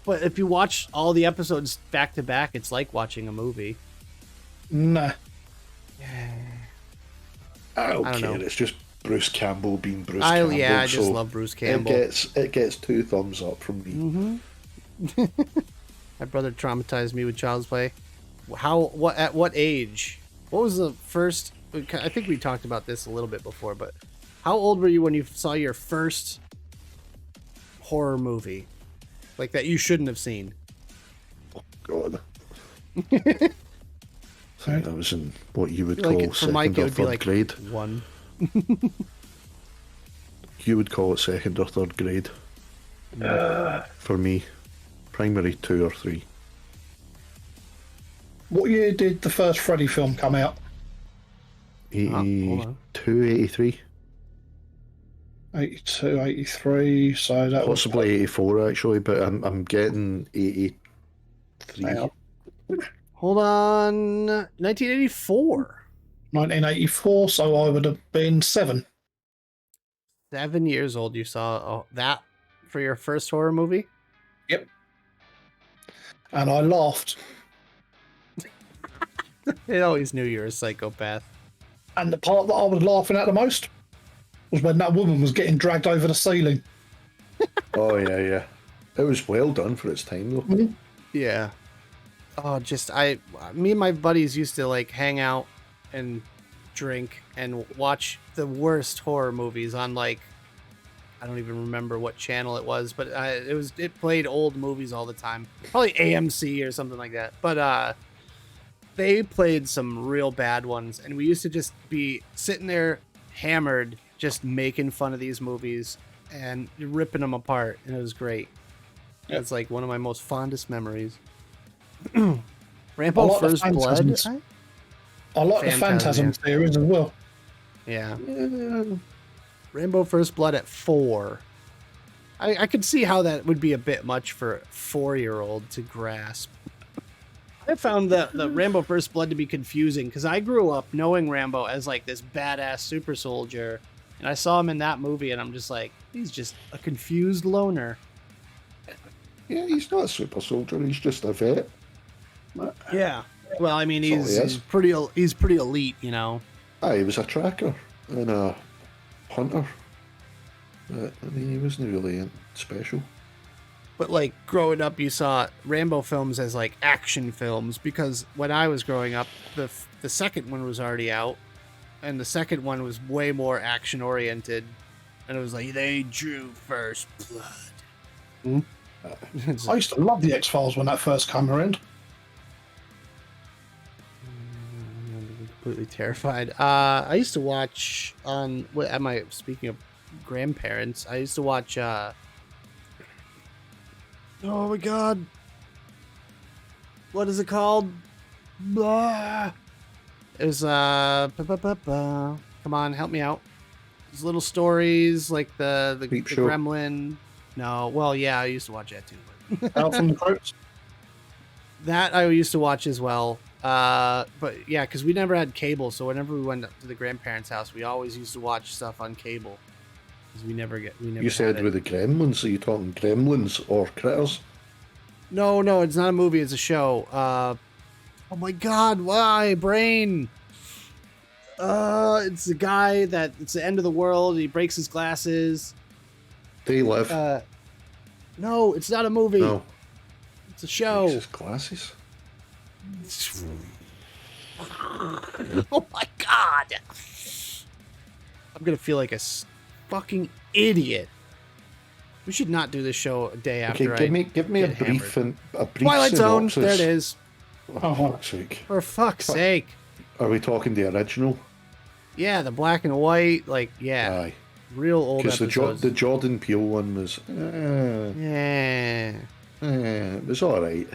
but if you watch all the episodes back to back, it's like watching a movie. Nah. I don't I don't care. know. It's just Bruce Campbell being Bruce Campbell. I just so love Bruce Campbell. It gets 2 thumbs up from me. My brother traumatized me with Child's Play. At what age? What was the first? I think we talked about this a little bit before, but how old were you when you saw your first horror movie, like that you shouldn't have seen? God. I was in what you would I feel like call for Mike, second it or would be third like grade. 1. You would call it second or third grade. For me, primary 2 or 3. What year did the first Freddy film come out? Hold on. 82, 83. 82, 83. So that Possibly 84 actually, but I'm getting 83. was. Hang on. Hold on. 1984. 1984, so I would have been 7. 7 years old. You saw that for your first horror movie? Yep. And I laughed. It always knew you were a psychopath. And the part that I was laughing at the most was when that woman was getting dragged over the ceiling. Oh yeah, yeah. It was well done for its time though. Mhm. Yeah. Oh, me and my buddies used to like hang out and drink and watch the worst horror movies on like, I don't even remember what channel it was, but it played old movies all the time. Probably AMC or something like that. But they played some real bad ones, and we used to just be sitting there hammered, just making fun of these movies and ripping them apart, and it was great. Yep. It's like one of my most fondest memories. I Rambo like the First Blood. Phantasms. I like the Phantasm series as well. Yeah. Rambo First Blood at 4. I could see how that would be a bit much for a 4-year-old to grasp. I found the Rambo First Blood to be confusing because I grew up knowing Rambo as like this badass super soldier, and I saw him in that movie, and I'm just like, he's just a confused loner. Yeah, he's not a super soldier. He's just a vet. Yeah. Well, I mean, That's all he is. he's pretty elite, you know. He was a tracker and a hunter. But, I mean, he wasn't really special. But like growing up, you saw Rambo films as like action films because when I was growing up, the second one was already out, and the second one was way more action oriented, and it was like they drew first blood. I used to love the X-Files when that first came around. I'm completely terrified. I used to watch on. What am I speaking of? Grandparents. I used to watch. Oh my god. What is it called? Blah. It was come on, help me out. There's little stories like the Show. Gremlin. No, well, yeah, I used to watch that too. But Out from the Crypt. that I used to watch as well. But yeah, because we never had cable, so whenever we went up to the grandparents' house, we always used to watch stuff on cable. We never You said with the Gremlins, are you talking Gremlins or Critters? No, it's not a movie, it's a show. Oh my god, why? Brain! It's the guy that it's the end of the world, he breaks his glasses. They live. No, it's not a movie. No. It's a show. His glasses. Oh my god! I'm gonna feel like a fucking idiot. We should not do this show a day after. Okay, give me a get brief hammered. and a brief Twilight Zone. synopsis. There it is. Oh, for fuck's sake. For fuck's sake. Are we talking the original? Yeah, the black and white, like Aye. real old Because episodes. the Jordan Peele one was, Yeah. it was all right.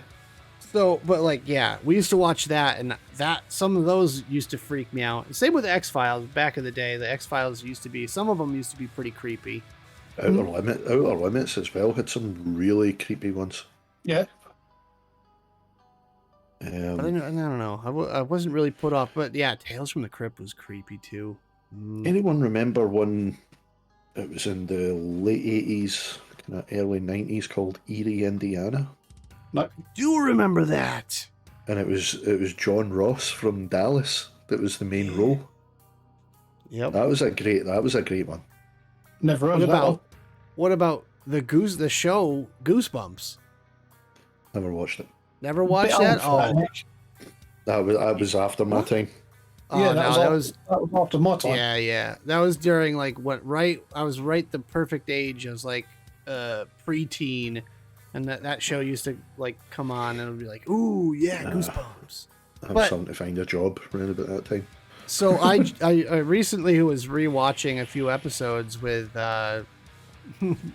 So, but like, yeah, we used to watch that, and some of those used to freak me out. Same with the X-Files. Back in the day, the X-Files some of them used to be pretty creepy. Outer Limits as well had some really creepy ones. Yeah. But I don't know. I wasn't really put off, but yeah, Tales from the Crypt was creepy too. Anyone remember one? It was in the late 80s, kind of early 90s, called Erie, Indiana, I do remember that. and it was John Ross from Dallas that was the main role. Yep. That was a great one. Never heard of that one. What about the show Goosebumps? Never watched it. Never watched Bit that? old for Oh, That was after my time. Yeah, oh, that, no, was after my time. yeah. That was during like I was right the perfect age. I was like preteen, and that show used to like come on and it would be like, ooh yeah, Goosebumps. I'm But- starting to find a job around about that time. So I recently was rewatching a few episodes with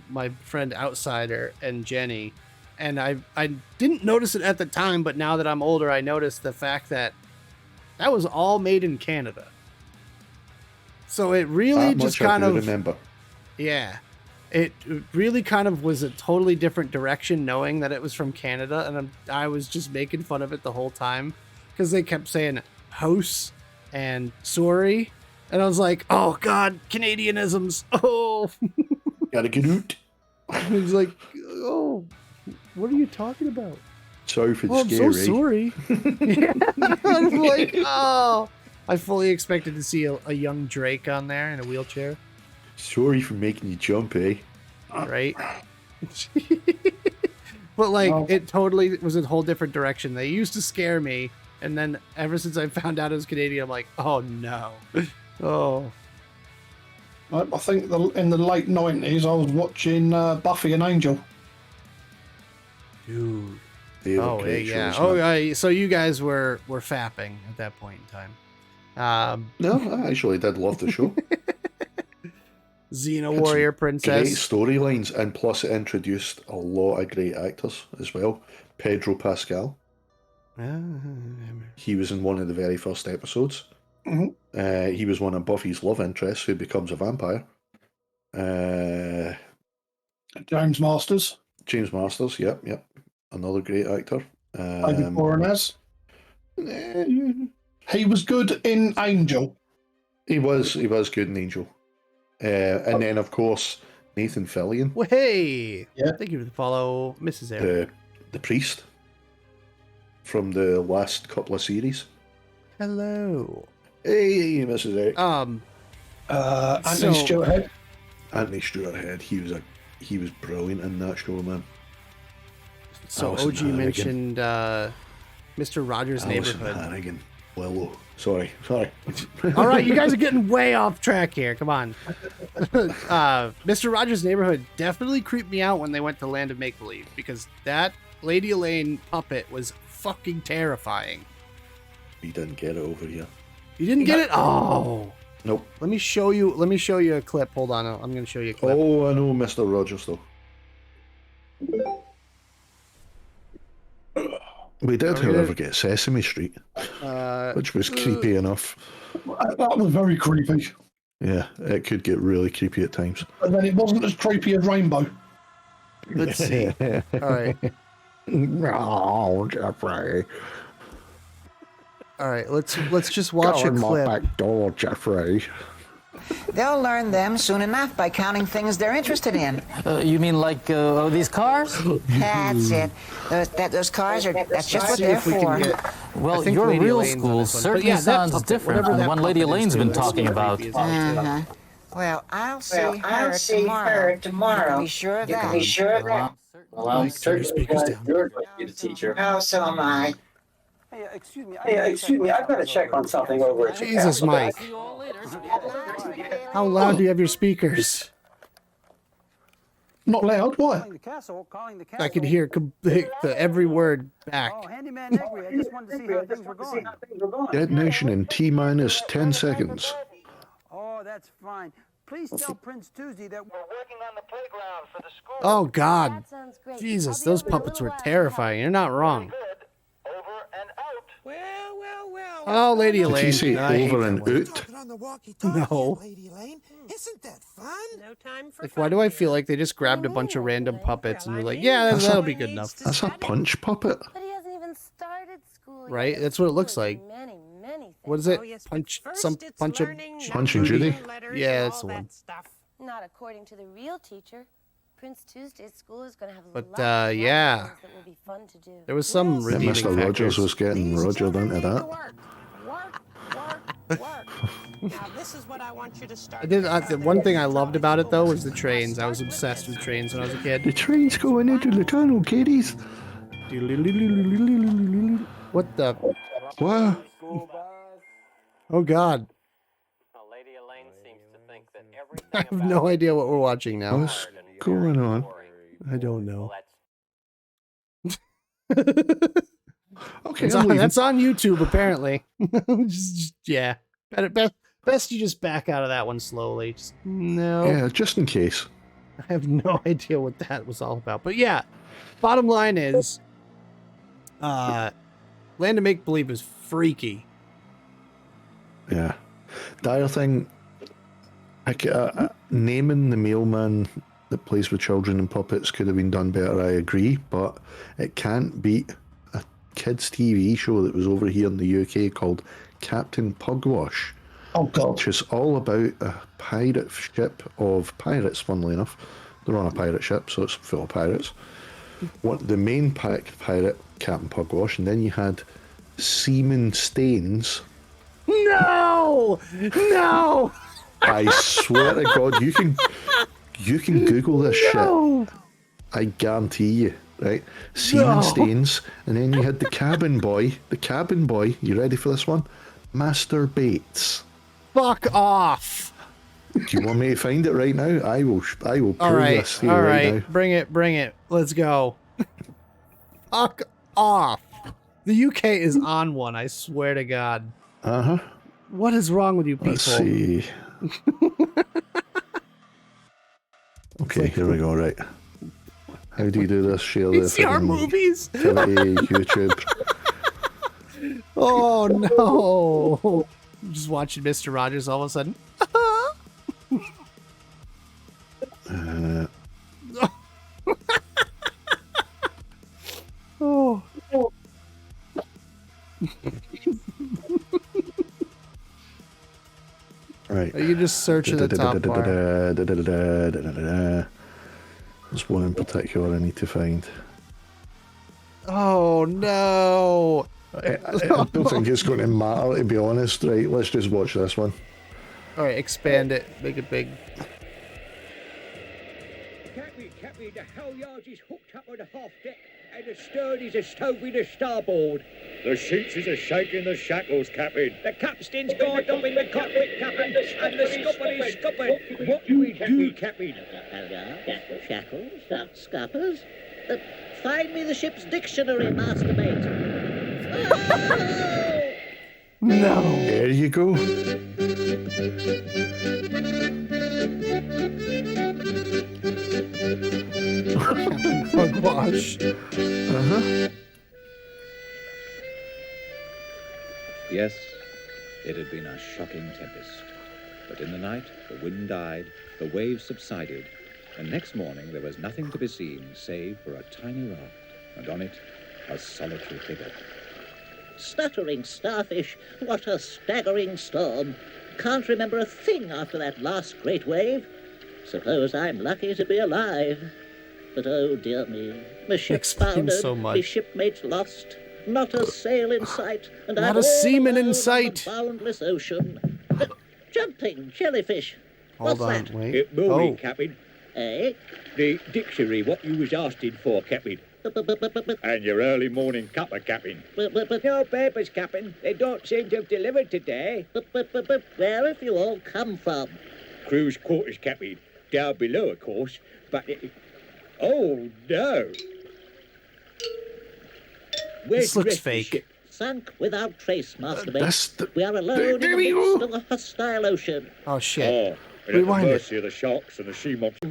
my friend Outsider and Jenny, and I didn't notice it at the time, but now that I'm older, I noticed the fact that was all made in Canada. So it really That just much kind I of do remember. yeah, it really kind of was a totally different direction, knowing that it was from Canada, and I was just making fun of it the whole time because they kept saying house and sorry, and I was like, oh god, Canadianisms. Oh, Gotta get out. it was like, oh, what are you talking about? Sorry for the Oh, I'm scary. so sorry. Yeah. I'm like, oh, I fully expected to see a young Drake on there in a wheelchair, Sorry for making you jump, eh? right? But like, it totally was a whole different direction. They used to scare me, and then ever since I found out it was Canadian, I'm like, oh no, oh. I think in the late 90s, I was watching Buffy and Angel. Dude. They were Oh great yeah. shows, Oh, man. so you guys were fapping at that point in time. No, I actually did love the show. Xena Had Warrior some Princess. Great storylines, and plus it introduced a lot of great actors as well. Pedro Pascal. He was in one of the very first episodes. Mm-hmm. He was one of Buffy's love interests who becomes a vampire. James Masters. James Masters, yep. Another great actor. David Boreanaz. eh, He was good in Angel. He was good in Angel. And then, of course, Nathan Fillion, Well, hey. Yeah. Thank you for the follow, Mrs. Eric. the priest from the last couple of series. Hello. Hey, Mrs. Eric. Anthony So- Stewart Head. Anthony Stewart Head. He was brilliant in that show, man. So Alison OG Hannigan. mentioned Mr. Rogers' Alison Neighborhood. Hannigan. Willow. Sorry. All right, you guys are getting way off track here. Come on. Mr. Rogers' Neighborhood definitely creeped me out when they went to Land of Make Believe, because that Lady Elaine puppet was fucking terrifying. He didn't get it over here. You didn't get it? Oh. Nope. Let me show you a clip. Hold on. I'm going to show you a clip. Oh, I know Mr. Rogers, though. We did, however, get Sesame Street, which was creepy enough. That was very creepy. Yeah, it could get really creepy at times. But then it wasn't as creepy as Rainbow. Let's see. All right. Oh, Jeffrey. All right. Let's just watch a Go in my clip. back door, Jeffrey. They'll learn them soon enough by counting things they're interested in. You mean like these cars? That's it. Those cars are, that's just what See they're if we can for. get. Well, I think your Lady real Elaine's on school this one. But certainly yeah, that sounds puppet, different whatever from the that one Lady puppet is Elaine's too, been that's talking super about. creepy as hell, too. Well, I'll see her tomorrow. You can be sure of that. Well, I'm Mike, turn your certainly speakers glad down. you're going to be the teacher. Oh, so am I. Hey, excuse me, I've got to check on something over at your Jesus, castle. Mike. How loud do you have your speakers? Not loud. Why? I could hear every word back. Oh, Handyman Negri, I just wanted to see how things were going. Detonation in T-minus 10 seconds. Oh, that's fine. Please tell Prince Tuesday that we're working on the playground for the school. Oh God, That sounds great. Jesus, I'll be those over in a puppets little were while. terrifying. You're not wrong. Over and out. Oh, Lady Did Elaine. he say I hate over that and one. out? No. Lady Elaine. Isn't that fun? No time for Like, why do I feel like they just grabbed a bunch of random puppets and were like, yeah, that'll be good enough. That's a punch puppet. But he hasn't even started school yet. Right? That's what it looks like. Many things. What is it? Punch Punch Punching Judy? Yeah, that's the one. Not according to the real teacher. Prince Tuesday's school is going to have But, lots of yeah. things that will be fun to do. There was some And redeeming Mr. Rogers factors. was getting Rogered into that. Now this is what I want you to start. The one thing I loved about it though was the trains. I was obsessed with trains when I was a kid. The train's going into the tunnel, kiddies. What the? What? Oh God! Lady Elaine seems to think that I everything have no idea what we're watching now. What's going on? I don't know. Okay, That's on YouTube apparently. Yeah, best you just back out of that one slowly. No. Yeah, just in case. I have no idea what that was all about. But yeah, bottom line is, Land of Make Believe is freaky. Yeah. The other thing, naming the mailman that plays with children and puppets could have been done better, I agree, but it can't beat a kids' TV show that was over here in the UK called Captain Pugwash. Oh, God. Which is all about a pirate ship of pirates, funnily enough. They're on a pirate ship, so it's full of pirates. The main pirate, Captain Pugwash, and then you had Seaman Staines. No! No! I swear to God, you can Google this shit. I guarantee you, right? Seaman Staines, and then you had the cabin boy. You ready for this one? Master Bates. Fuck off! Do you want me to find it right now? I will prove this to you right now. Bring it. Let's go. Fuck off. The UK is on one, I swear to God. Uh-huh. What is wrong with you people? Let's see. Okay, here we go, right. How do you do this? Share this. VCR movies? YouTube. Oh no. I'm just watching Mr. Rogers all of a sudden. Oh. Right. Are you just searching the top bar? There's one in particular I need to find. Oh no. I don't think it's going to matter, to be honest. Right, let's just watch this one. Alright, expand it. Make it big. Captain, the halyards is hooked up on the half deck, and the stern is stove in the starboard. The sheets is a-shaking the shackles, Captain. The capstan's gone up in the cockpit, Captain, and the scupper is scuppered. What do we do, Captain? Shackles, scuppers. Find me the ship's dictionary, master mate. No. There you go. Pugwash. Uh-huh. Yes, it had been a shocking tempest. But in the night, the wind died, the waves subsided, and next morning there was nothing to be seen save for a tiny raft, and on it, a solitary figure. Stuttering starfish, what a staggering storm. Can't remember a thing after that last great wave. Suppose I'm lucky to be alive. But oh dear me, my ship foundered, so much. my shipmates lost. Not a sail in sight, and Not I'm a all seaman in alone sight. on the boundless ocean. Jumping jellyfish. Hold What's on, that? wait. It will Oh. be, Captain. Eh? The dictionary, what you was asking for, Captain. And your early morning cuppa, Captain. No papers, Captain. They don't seem to have delivered today. Where have you all come from? Crew's quarters, Captain. Down below, of course. But oh, no. This looks fake. Sunk without trace, master mate. That's the... We are alone in the midst of a hostile ocean. Oh shit. Oh, and at the Rewind it. mercy of the sharks and the sea monsters.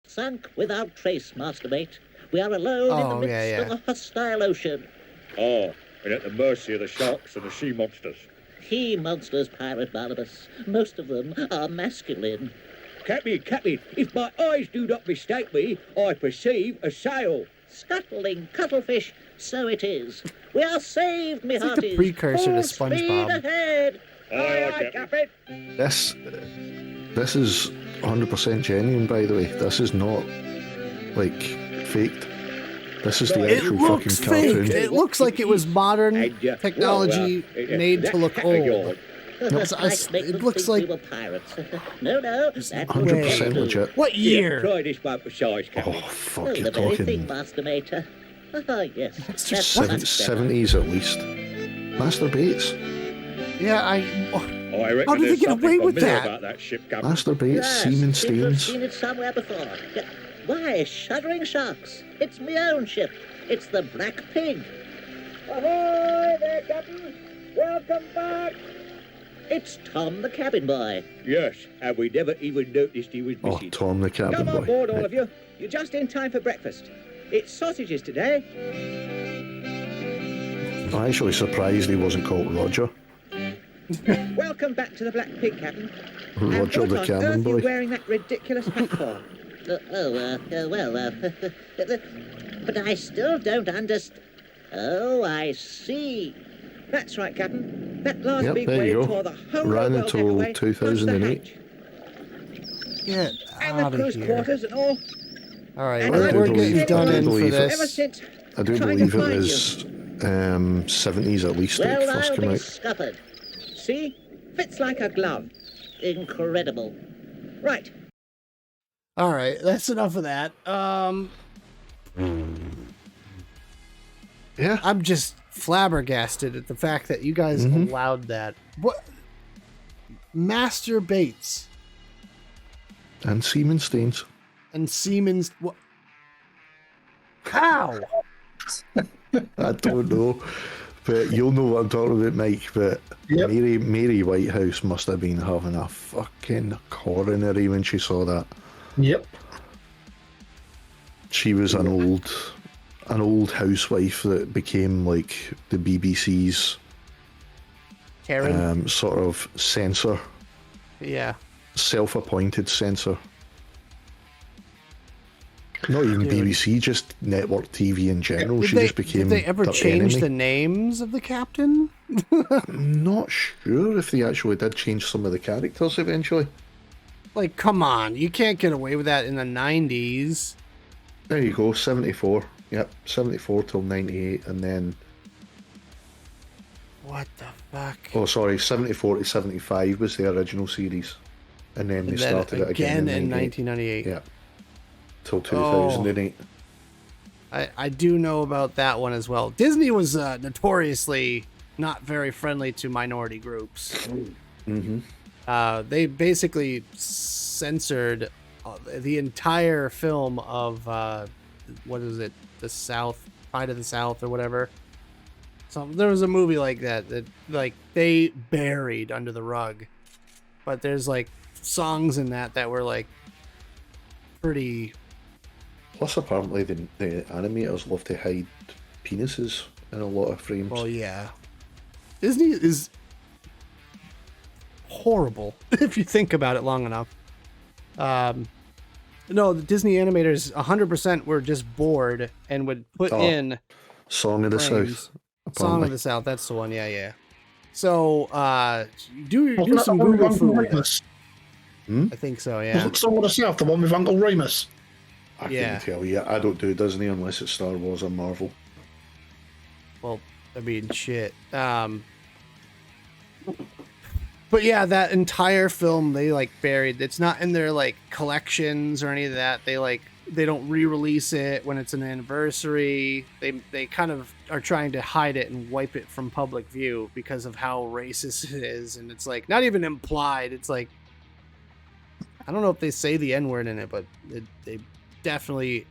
Sunk without trace, master mate. We are alone in the midst of a hostile ocean. Oh, and at the mercy of the sharks and the sea monsters. He monsters, Pirate Barnabas. Most of them are masculine. Captain, if my eyes do not mistake me, I perceive a sail. Scuttling cuttlefish, so it is. We are saved, me It's like hearties. the precursor to Full speed SpongeBob. ahead. Aye, Captain. This is 100% genuine, by the way. This is not, like, faked. This is the It actual looks fucking cartoon. fake. It looks like it was modern technology made to look old. It looks like we were pirates. No, that 100% legit. What year? Try this boat for size, Captain. Oh, fuck, Oh, you're the very thing, talking master mate. Yes. It's That's just much better. 70s at least. Master Bates. Yeah, I reckon How did they there's get something away with familiar that? about that ship, Captain. Master Bates, Yes, Seaman seem to have Staines. seen it somewhere before. Why, shuddering sharks! It's me own ship. It's the Black Pig. Ahoy there, Captain! Welcome back! It's Tom the cabin boy. Yes, and we never even noticed he was Oh, missing. Tom the cabin Come boy. on board, all Right. of you. You're just in time for breakfast. It's sausages today. I'm actually surprised he wasn't called Roger. Welcome back to the Black Pig, Captain. Roger and the what on cabin earth are boy. you wearing that ridiculous hat for? But I still don't understand. Oh, I see. That's right, Captain. That last Yep, big there you wave go. tore the whole Ran well until away, plus the 2008. hatch. Get And the out of crew's here. quarters and all. All right, And I we're, do we're believe- getting done I do in for believe- Ever this. since. I do trying to believe it find was 70s at least when it Well, first I'll came be out. scuppered. See? Fits like a glove. Incredible. Right. All right, that's enough of that. Yeah. I'm just flabbergasted at the fact that you guys allowed that. What? Masturbates And semen stains. and Siemens. What? How? I don't know. But you'll know what I'm talking about, Mike. But Yep. Mary Whitehouse must have been having a fucking coronary when she saw that. Yep. She was an old housewife that became like the BBC's Karen? sort of censor, Yeah. self-appointed censor. Not even Dude. BBC, just network TV in general. Did She just became did they ever their change enemy. the names of the captain? Not sure if they actually did change some of the characters eventually. Like, come on. You can't get away with that in the 90s. There you go, 74. Yep, 74 till 98, and then... What the fuck? Oh, sorry, 74 to 75 was the original series. And then they And then started it again in 98. 1998. Yeah. Till 2008. I do know about that one as well. Disney was notoriously not very friendly to minority groups. Mm-hmm. They basically censored the entire film of what is it, the South, Pride of the South or whatever. So there was a movie like that like they buried under the rug, but there's like songs in that were like pretty. Plus, apparently, the animators love to hide penises in a lot of frames. Well, yeah. Disney is horrible if you think about it long enough. No, the Disney animators 100% were just bored and would put in Song of the frames. South. Song apparently. of the South, that's the one. Yeah. So, do Wasn't that some the one with Google Uncle food. Remus? I think so, yeah. Wasn't Song of the South the one with Uncle Remus? I Yeah. can tell you, I don't do Disney unless it's Star Wars or Marvel. Well, I mean, shit. But yeah, that entire film they like buried. It's not in their like collections or any of that. They don't re-release it when it's an anniversary. They kind of are trying to hide it and wipe it from public view because of how racist it is. And it's like not even implied. It's like I don't know if they say the N-word in it, but they definitely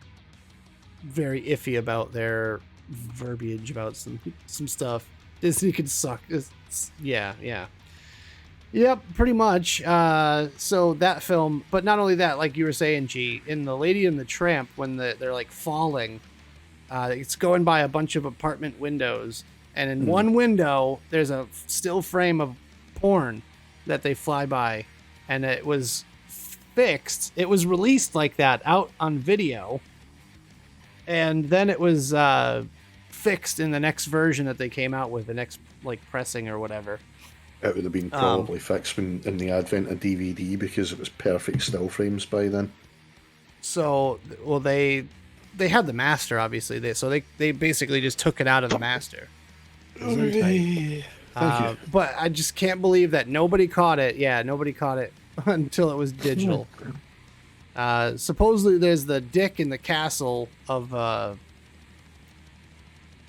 very iffy about their verbiage about some stuff. Disney could suck. Yeah. Yep, pretty much. So that film, but not only that, like you were saying, G, in The Lady and the Tramp, when they're like falling, it's going by a bunch of apartment windows, and in one window there's a still frame of porn that they fly by, and it was fixed. It was released like that out on video, and then it was fixed in the next version that they came out with, the next like pressing or whatever. It would have been probably fixed in the advent of DVD because it was perfect still frames by then. So, well, they had the master, obviously. They basically just took it out of the master. Okay. Thank you. But I just can't believe that nobody caught it. Yeah, nobody caught it until it was digital. Supposedly, there's the dick in the castle of The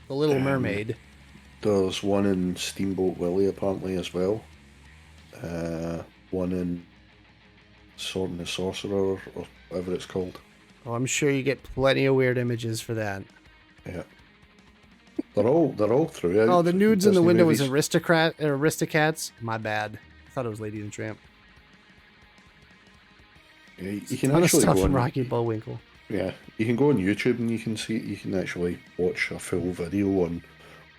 Little Mermaid. There's one in Steamboat Willie apparently as well. One in Sword and the Sorcerer or whatever it's called. Oh, I'm sure you get plenty of weird images for that. Yeah. They're all throughout. Oh, the nudes in the Disney window movies. was Aristocats. My bad. I thought it was Lady and the Tramp. Yeah, you can Ton of actually stuff go from on. Rocky Bullwinkle. Yeah, you can go on YouTube and you can see. You can actually watch a full video on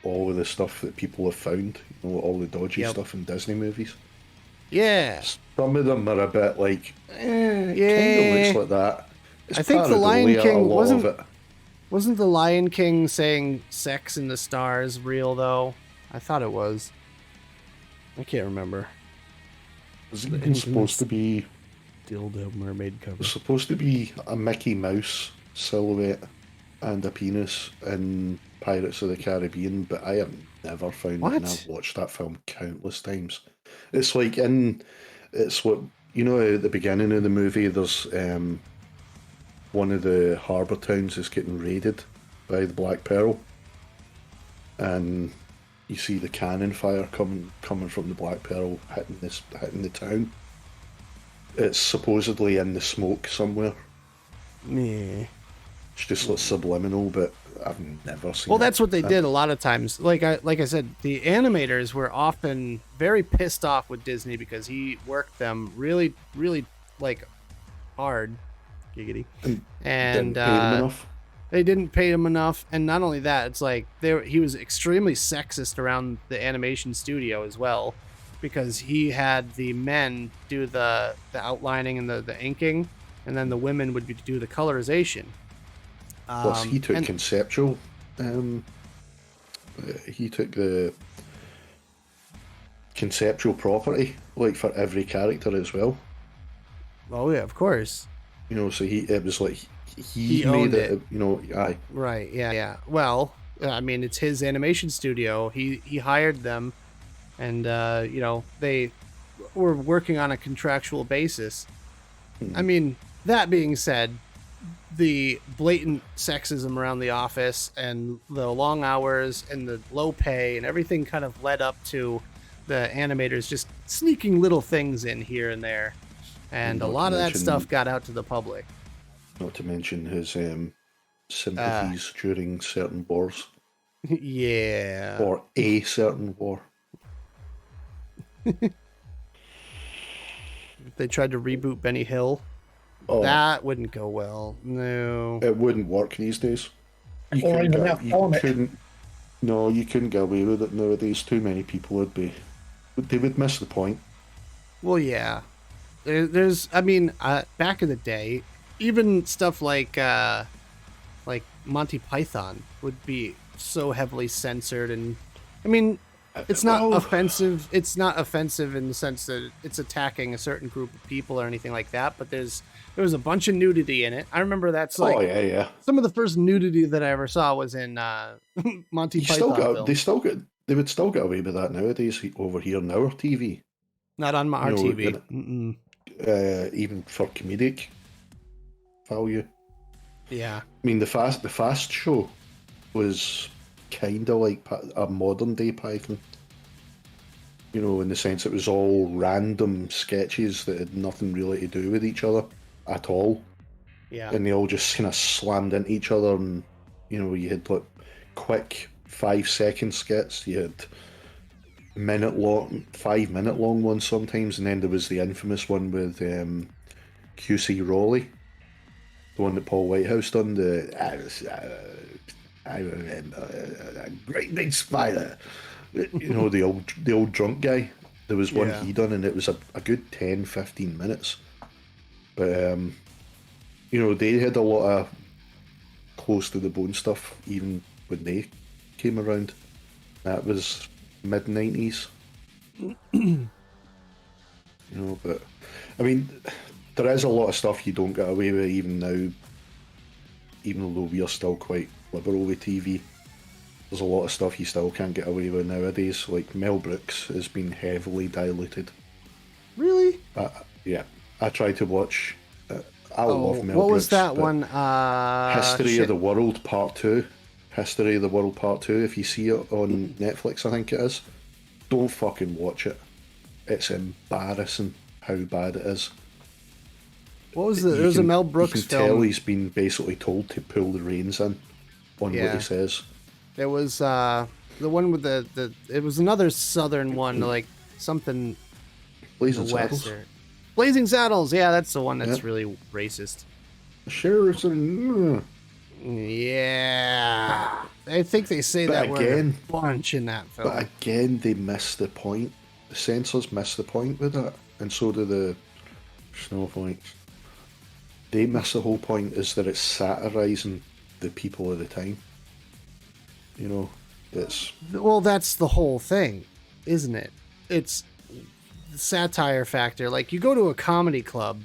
all of the stuff that people have found. You know, all the dodgy Yep. stuff in Disney movies. Yeah. Some of them are a bit like, it Yeah. kind of looks like that. It's I think the Lion pareidolia, a King lot wasn't. of it. Wasn't the Lion King saying "sex in the stars" real though? I thought it was. I can't remember. Is it even supposed to be dildo mermaid cover? It's supposed to be a Mickey Mouse silhouette and a penis in Pirates of the Caribbean, but I have never found it, and What? I've watched that film countless times. It's like it's what, you know, at the beginning of the movie, there's one of the harbour towns is getting raided by the Black Pearl, and you see the cannon fire coming from the Black Pearl hitting the town. It's supposedly in the smoke somewhere. Yeah. It's just like subliminal, but I've never seen. Well, that's what they it. did a lot of times. Like I said, the animators were often very pissed off with Disney because he worked them really, really like hard, giggity, and didn't pay them enough. They didn't pay him enough, and not only that, it's like he was extremely sexist around the animation studio as well, because he had the men do the outlining and the inking, and then the women would do the colorization. Plus, he took conceptual. He took the conceptual property, like for every character as well. Oh yeah, of course. You know, so it was like he owned made it. it. You know, aye. Right. Yeah. Well, I mean, it's his animation studio. He hired them, and you know, they were working on a contractual basis. I mean, that being said, the blatant sexism around the office and the long hours and the low pay and everything kind of led up to the animators just sneaking little things in here and there. And a lot of that stuff got out to the public. Not to mention his sympathies during certain wars. Yeah. Or a certain war. If they tried to reboot Benny Hill, that wouldn't go well. No. It wouldn't work these days. You Or even couldn't out on it. couldn't. No, you couldn't get away with it nowadays. Too many people they would miss the point. Well, yeah. There's, I mean, back in the day, even stuff like Monty Python would be so heavily censored, and I mean, it's not offensive. It's not offensive in the sense that it's attacking a certain group of people or anything like that. But there was a bunch of nudity in it. I remember that's like some of the first nudity that I ever saw was in Monty Python films. They would still get away with that nowadays over here on our TV. Not on our TV. Even for comedic value. Yeah. I mean, the Fast Show was kind of like a modern day Python. You know, in the sense it was all random sketches that had nothing really to do with each other at all. Yeah. And they all just kind of slammed into each other, and you know, you had like quick 5-second skits, you had 5-minute long ones sometimes, and then there was the infamous one with QC Raleigh, the one that Paul Whitehouse done. I remember a great big spider. You know, the old drunk guy. There was one he done, and it was a good 10-15 minutes. But you know, they had a lot of close to the bone stuff even when they came around. That was mid-90s. You know, but I mean, there is a lot of stuff you don't get away with even now, even though we are still quite liberal with TV. There's a lot of stuff you still can't get away with nowadays, like Mel Brooks has been heavily diluted. Really? Yeah. I tried to watch, I love Mel Brooks. What was that one? History of the World Part 2. History of the World Part 2, if you see it on Netflix, I think it is. Don't fucking watch it. It's embarrassing how bad it is. What was it? There was a Mel Brooks film. You can film. tell he's been basically told to pull the reins in on what he says. There was the one with the it was another southern one, like something Blazing in the west Saddles. there. Blazing Saddles, yeah, that's the one that's really racist. Sheriff's and yeah, I think they say But that word again- a bunch in that film. But again, they miss the point. The censors miss the point with that, and so do the snowflakes. They miss the whole point, is that it's satirizing the people of the time. You know, it's Well, that's the whole thing, isn't it? It's the satire factor. Like, you go to a comedy club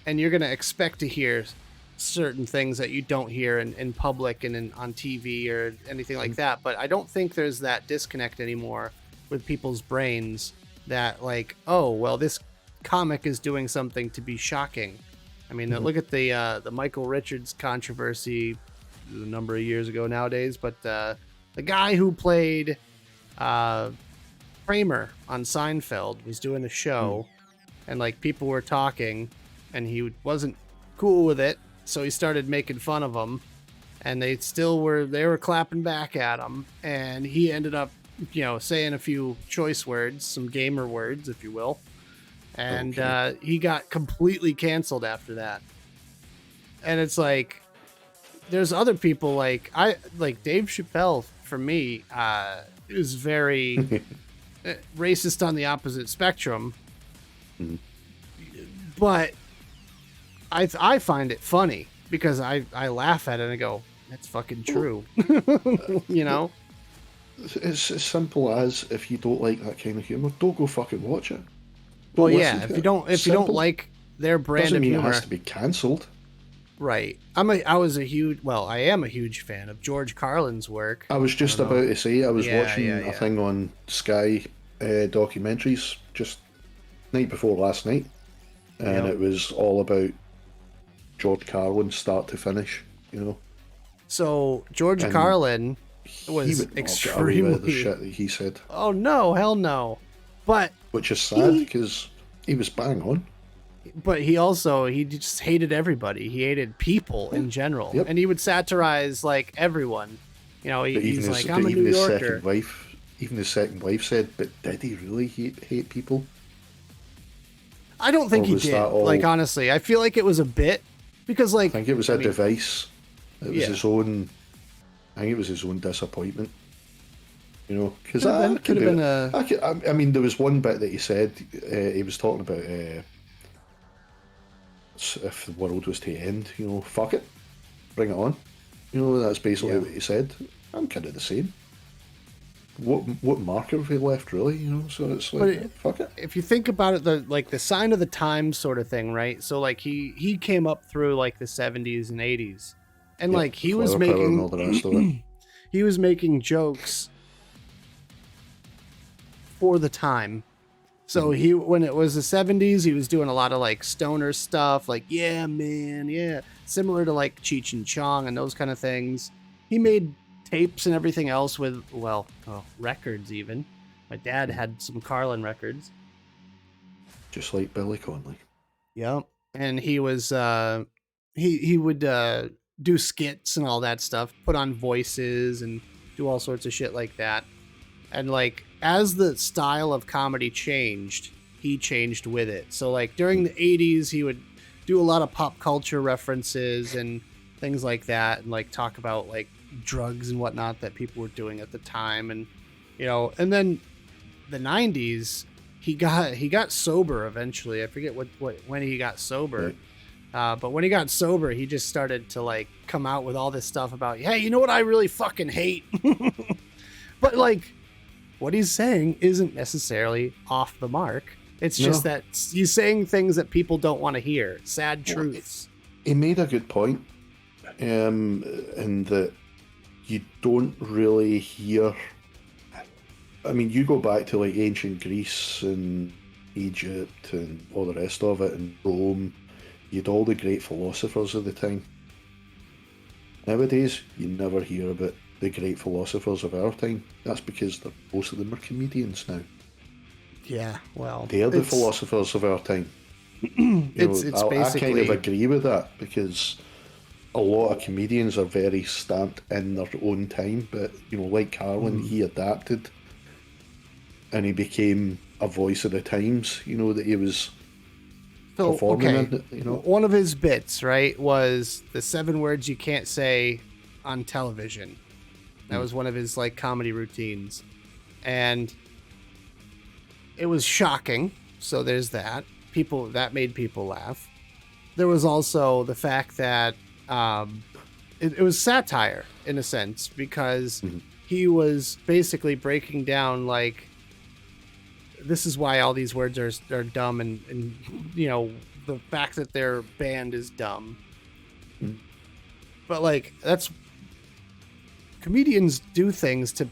and you're going to expect to hear certain things that you don't hear in public and on TV or anything like that. But I don't think there's that disconnect anymore with people's brains that, like, oh, well, this comic is doing something to be shocking. I mean, look at the Michael Richards controversy a number of years ago nowadays, but the guy who played Kramer on Seinfeld was doing a show, and like people were talking, and he wasn't cool with it, so he started making fun of them, and they were clapping back at him, and he ended up, saying a few choice words, some gamer words, if you will, and he got completely canceled after that. And it's like, there's other people like Dave Chappelle, for me, is very racist on the opposite spectrum. But I find it funny because I laugh at it and I go, that's fucking true. It's as simple as, if you don't like that kind of humor, don't go fucking watch it. Well, Don't yeah, listen to if it. you don't Simple. like their brand Doesn't of mean humor, it has to be cancelled. right? I am a huge fan of George Carlin's work. I was just about to say, I was watching yeah. a thing on Sky documentaries just night before last night, and it was all about George Carlin start to finish, So George And Carlin he was would not get away with the extremely. shit that he said, Oh no, hell no! But which is sad because he was bang on. he just hated everybody. He hated people in general, Yep. and he would satirize like everyone. But He's like, I'm a New his Yorker. second wife said, but did he really hate people? I don't think Or he was did. that all- Like, honestly, I feel like it was a bit because, like, I think it was a device. It was Yeah. his own. I think it was his own disappointment. Because Could have been a. I mean, there was one bit that he said. He was talking about if the world was to end, fuck it, bring it on. That's basically what he said. I'm kind of the same. What marker have we left, really? So it's like, fuck it. If you think about it, the sign of the times sort of thing, right? So like he came up through like the 70s and 80s, and like he was Flower power and all making the rest of it. he was making jokes for the time. So when it was the 70s, he was doing a lot of like stoner stuff, like, yeah, man, yeah. Similar to like Cheech and Chong and those kind of things. He made tapes and everything else with, records even. My dad had some Carlin records. Just like Billy Connolly. Yep. And he was, he would do skits and all that stuff, put on voices and do all sorts of shit like that. And like, as the style of comedy changed, he changed with it. So like during the 80s, he would do a lot of pop culture references and things like that, and like talk about like drugs and whatnot that people were doing at the time. And and then the 90s, he got sober eventually. I forget when he got sober. Right. But when he got sober, he just started to like come out with all this stuff about, hey, you know what I really fucking hate? But like, what he's saying isn't necessarily off the mark. It's just that he's saying things that people don't want to hear. Sad truths. He made a good point, in that you don't really hear. I mean, you go back to like ancient Greece and Egypt and all the rest of it, and Rome. You had all the great philosophers of the time. Nowadays, you never hear about the great philosophers of our time. That's because most of them are comedians now. Yeah, well, They're the philosophers of our time. It's I basically kind of agree with that, because a lot of comedians are very stamped in their own time, but like Carlin, he adapted, and he became a voice of the times. That he was performing in. One of his bits, right, was the 7 words you can't say on television. That was one of his like comedy routines, and it was shocking. So there's that. That made people laugh. There was also the fact that it was satire in a sense, because he was basically breaking down like, this is why all these words are dumb, and the fact that their band is dumb. But like, that's, comedians do things to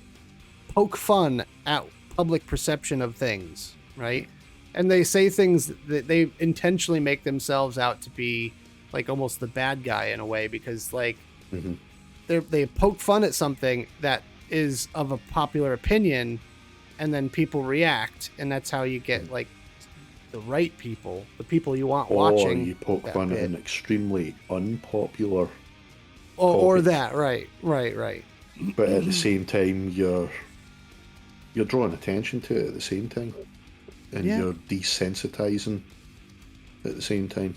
poke fun at public perception of things, right? And they say things that they intentionally make themselves out to be like almost the bad guy in a way, because like they poke fun at something that is of a popular opinion, and then people react, and that's how you get like the right people, the people you want watching. Or you poke fun at an extremely unpopular or that, right. But at the same time, you're drawing attention to it at the same time, and you're desensitizing at the same time.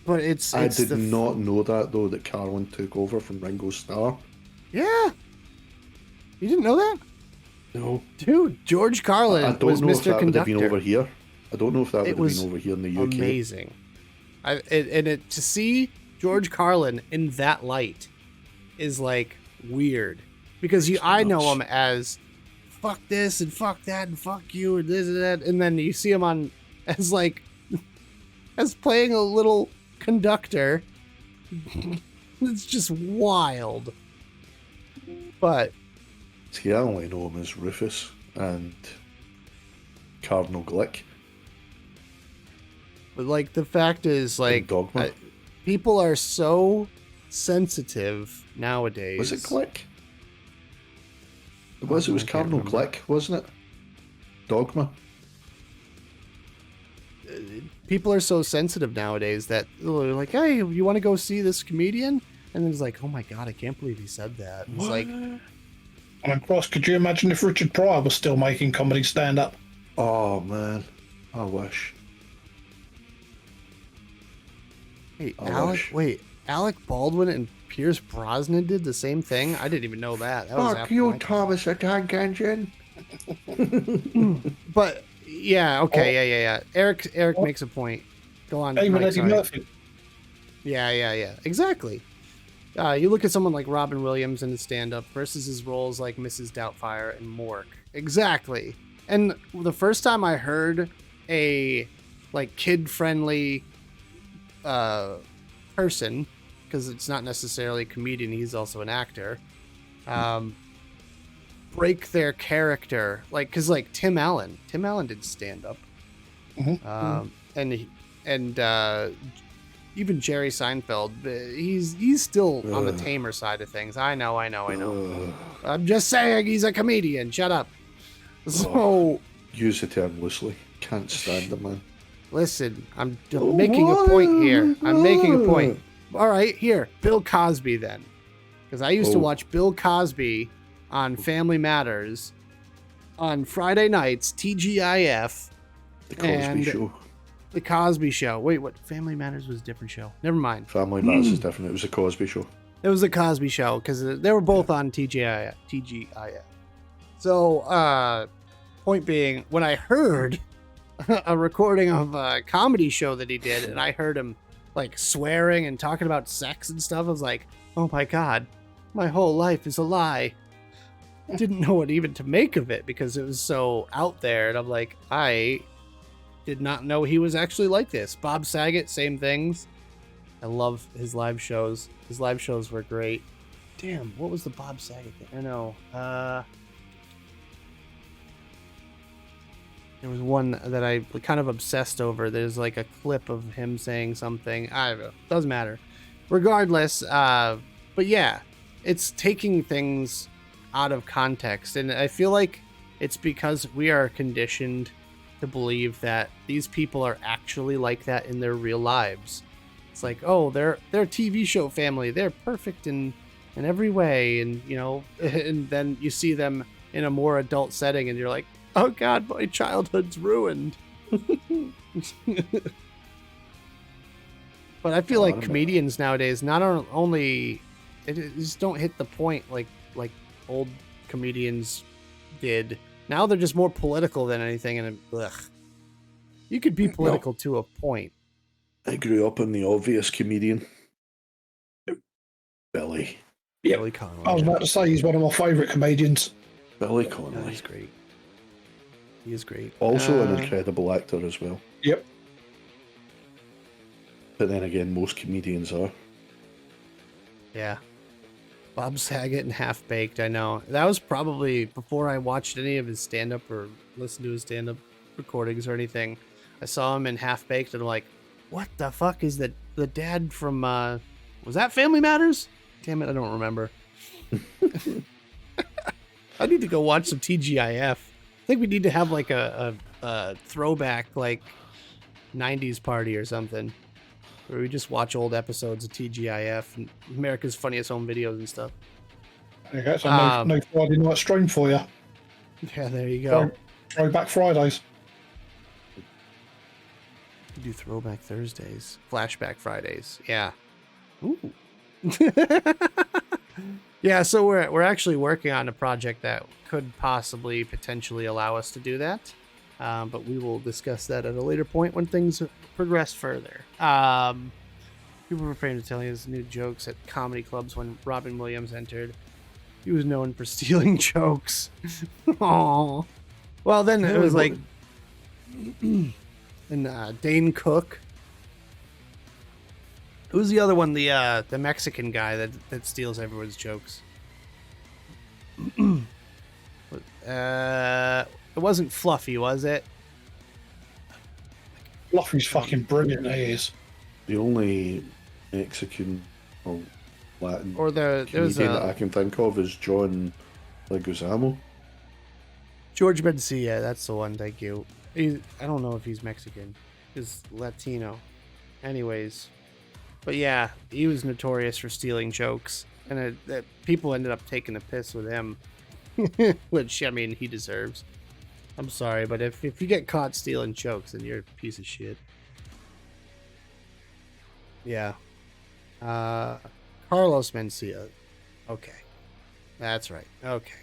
But I did not know that Carlin took over from Ringo Starr. Yeah, you didn't know that? No, dude. George Carlin was Mr. Conductor. Would have been over here. I don't know if that would have been over here in the UK. Amazing. To see George Carlin in that light is like weird, because I know him as fuck this and fuck that and fuck you and this and that, and then you see him as playing a little conductor. It's just wild. But see, I only know him as Rufus and Cardinal Glick. But like, the fact is, like, people are so sensitive nowadays. Was it Glick? It was Cardinal Glick, wasn't it? Dogma. People are so sensitive nowadays that they're like, hey, you want to go see this comedian? And then it's like, oh my God, I can't believe he said that. It's like, I mean, Cross, could you imagine if Richard Pryor was still making comedy stand-up? Oh, man. I wish. Hey, Alec Baldwin and Pierce Brosnan did the same thing? I didn't even know that. Fuck you, Thomas the Tank Engine. But, yeah, okay, yeah. Eric makes a point. Go on. Even Eddie Murphy. Yeah. Exactly. You look at someone like Robin Williams in his stand-up versus his roles like Mrs. Doubtfire and Mork. Exactly. And the first time I heard a like kid-friendly person, because it's not necessarily a comedian, he's also an actor, break their character, like, because like Tim Allen did stand-up, and even Jerry Seinfeld, he's still on the tamer side of things. I know. I'm just saying, he's a comedian. Shut up. So use the term loosely. Can't stand the man. Listen, I'm making a point here. I'm making a point. All right, here, Bill Cosby then, because I used to watch Bill Cosby on Family Matters on Friday nights, TGIF. The Cosby Show. The Cosby Show. Wait, what? Family Matters was a different show. Never mind. Family Matters is different. It was a Cosby Show. It was the Cosby Show, because they were both on TGIF. So, point being, when I heard a recording of a comedy show that he did, and I heard him like swearing and talking about sex and stuff, I was like, oh my God, my whole life is a lie. Didn't know what even to make of it, because it was so out there, and I'm like, I did not know he was actually like this. Bob Saget, same things. I love his live shows. His live shows were great. Damn, what was the Bob Saget thing? I know. There was one that I kind of obsessed over. There's like a clip of him saying something. I don't know. Doesn't matter. Regardless, but yeah, it's taking things out of context. And I feel like it's because we are conditioned to believe that these people are actually like that in their real lives. It's like, oh, they're a TV show family. They're perfect in every way, and you know, and then you see them in a more adult setting, and you're like, oh God, my childhood's ruined. But I feel like comedians nowadays not only it just don't hit the point like old comedians did. Now they're just more political than anything, and ugh. You could be political to a point. I grew up on the obvious comedian, Billy. Yeah, Billy Connolly. I was about to say he's one of my favourite comedians. Billy Connolly. Yeah, he's great. He is great. Also an incredible actor as well. Yep. But then again, most comedians are. Yeah. Bob Saget and Half Baked, I know. That was probably before I watched any of his stand-up or listened to his stand-up recordings or anything. I saw him in Half Baked and I'm like, what the fuck is the dad from, was that Family Matters? Damn it, I don't remember. I need to go watch some TGIF. I think we need to have like a throwback, like 90s party or something, where we just watch old episodes of TGIF and America's Funniest Home Videos and stuff. Okay, that's a no Friday night stream for you. Yeah, there you go. Throwback Fridays. We do Throwback Thursdays, Flashback Fridays. Yeah. Ooh. Yeah, so we're actually working on a project that could possibly potentially allow us to do that. But we will discuss that at a later point when things progress further. People were afraid to tell his new jokes at comedy clubs when Robin Williams entered. He was known for stealing jokes. Aww. Well, then it was like... and Dane Cook. Who's the other one? The Mexican guy that steals everyone's jokes. It wasn't Fluffy, was it? Fluffy's fucking brilliant. He is. The only Mexican or Latin or comedian that I can think of is John Leguizamo. George Mencia, that's the one. Thank you. I don't know if he's Mexican. He's Latino. Anyways. But yeah, he was notorious for stealing jokes. And people ended up taking a piss with him. Which, I mean, he deserves. I'm sorry, but if you get caught stealing jokes, then you're a piece of shit. Yeah. Carlos Mencia. Okay. That's right. Okay.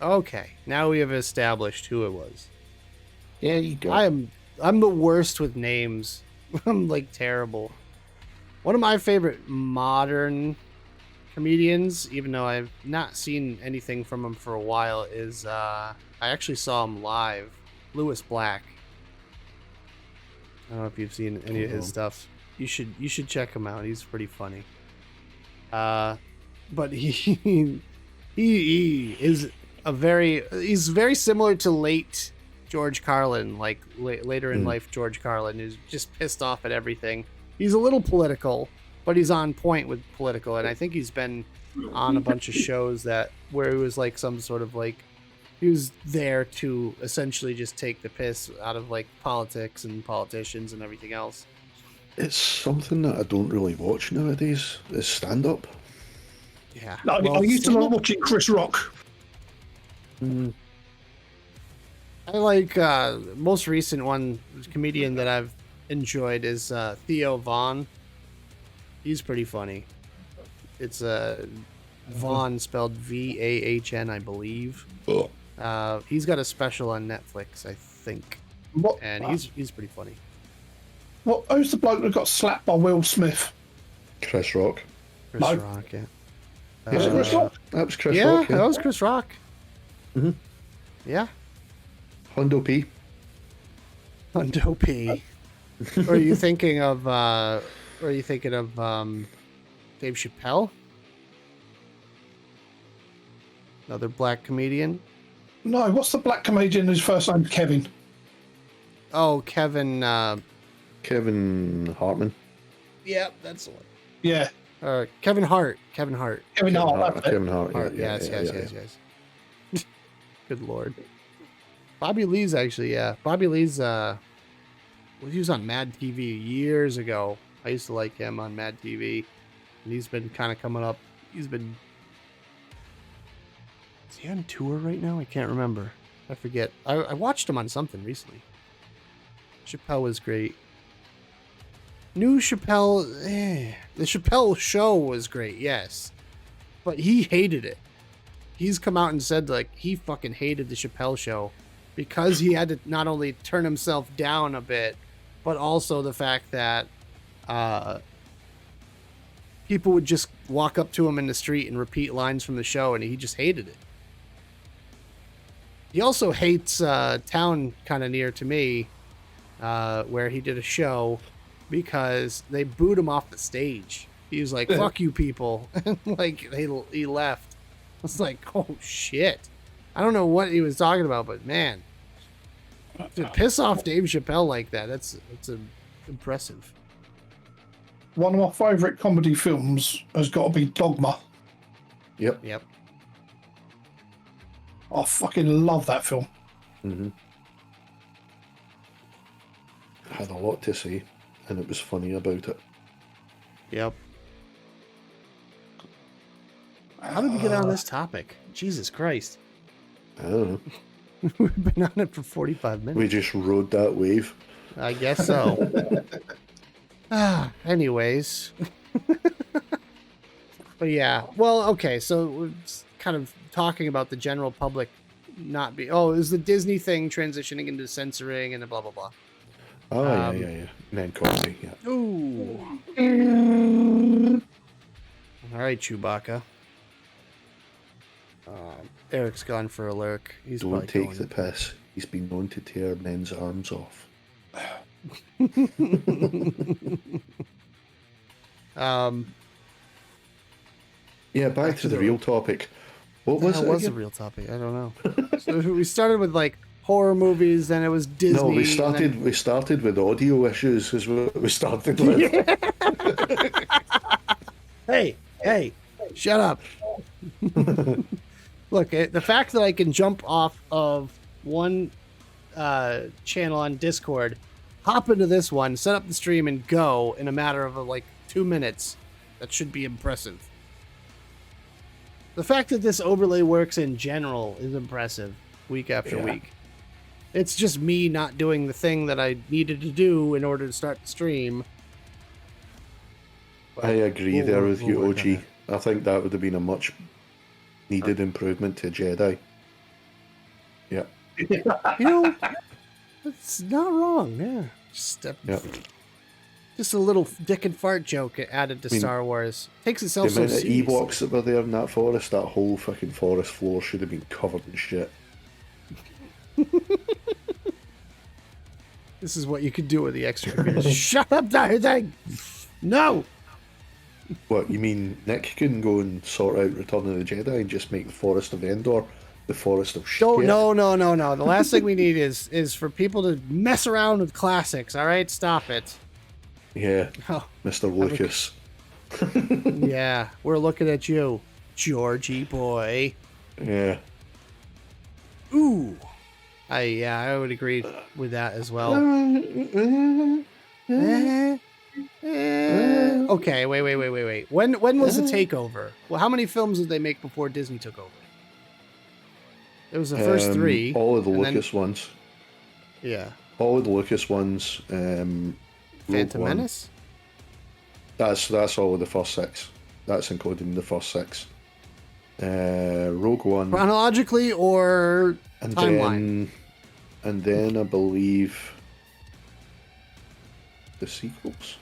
Okay. Now we have established who it was. Yeah, you go. I'm the worst with names. I'm like terrible. One of my favorite modern comedians, even though I've not seen anything from him for a while, is I actually saw him live. Lewis Black. I don't know if you've seen any of his stuff. You should check him out. He's pretty funny. But he is he's very similar to late George Carlin, like later in life George Carlin, who's just pissed off at everything. He's a little political, but he's on point with political, and I think he's been on a bunch of shows where he was like some sort of like he was there to essentially just take the piss out of like politics and politicians and everything else. It's something that I don't really watch nowadays. Is stand up. Yeah. I used to love watching Chris Rock. I like most recent one comedian that I've enjoyed is Theo Von. He's pretty funny. It's Vaughn spelled Vahn, I believe. He's got a special on Netflix, I think. And he's pretty funny. What? Who's the bloke that got slapped by Will Smith? Chris Rock. Chris Rock, yeah. Was it Chris Rock? That was Chris Rock. Yeah, that was Chris Rock. Mm-hmm. Yeah. Hundo P. Hundo P. Or are you thinking of Dave Chappelle? Another black comedian? No, what's the black comedian whose first name's Kevin? Oh, Kevin Hartman. Yeah, that's the one. Yeah. Kevin Hart. Kevin Hart. Kevin Hart. Yes. Good lord. Bobby Lee's actually, yeah. Bobby Lee's he was on Mad TV years ago. I used to like him on Mad TV, and he's been kind of coming up. Is he on tour right now? I can't remember. I forget. I watched him on something recently. Chappelle was great. New Chappelle, the Chappelle show was great, yes, but he hated it. He's come out and said like he fucking hated the Chappelle show because he had to not only turn himself down a bit, but also the fact that people would just walk up to him in the street and repeat lines from the show, and he just hated it. He also hates a town kind of near to me, where he did a show because they booed him off the stage. He was like, "Fuck you, people!" And like he left. I was like, "Oh shit!" I don't know what he was talking about, but man, to piss off Dave Chappelle like that—that's impressive. One of my favourite comedy films has got to be Dogma. Yep. I fucking love that film. Had a lot to say, and it was funny about it. Yep. How did we get on this topic? Jesus Christ. I don't know. We've been on it for 45 minutes. We just rode that wave. I guess so. Anyways. But yeah. Well, okay, so we're kind of talking about the general public not be... Oh, is the Disney thing transitioning into censoring and blah, blah, blah. Oh, yeah. And then comedy, yeah. Ooh. All right, Chewbacca. Eric's gone for a lurk. He's Don't take the piss. He's been known to tear men's arms off. Yeah, back to the real topic. What was it? What was the real topic? I don't know. So we started with like horror movies, then it was Disney. No, we started with audio issues. Is what we started with. Hey, shut up. Look, the fact that I can jump off of one channel on Discord, hop into this one, set up the stream, and go in a matter of like 2 minutes, that should be impressive. The fact that this overlay works in general is impressive, week after week. It's just me not doing the thing that I needed to do in order to start the stream. But I agree there with you, OG. I think that would have been a much needed improvement to Jedi. Yeah. You know, it's not wrong, yeah. Just a little dick and fart joke added to Star Wars. Takes itself so seriously. The amount of Ewoks that were there in that forest, that whole fucking forest floor should have been covered in shit. This is what you could do with the extra computers. Shut up, thing! No! What, you mean Nick can go and sort out Return of the Jedi and just make the Forest of Endor the Forest of shit? No. The last thing we need is for people to mess around with classics, alright? Stop it. Yeah, Mr. Lucas. Yeah, we're looking at you, Georgie boy. Yeah. Ooh. I would agree with that as well. Okay, wait. When was the takeover? Well, how many films did they make before Disney took over? It was the first 3. All of the Lucas ones. Yeah. All of the Lucas ones. Phantom Menace? That's all of the first 6. That's including the first 6. Rogue One. Chronologically or timeline? And then I believe the sequels,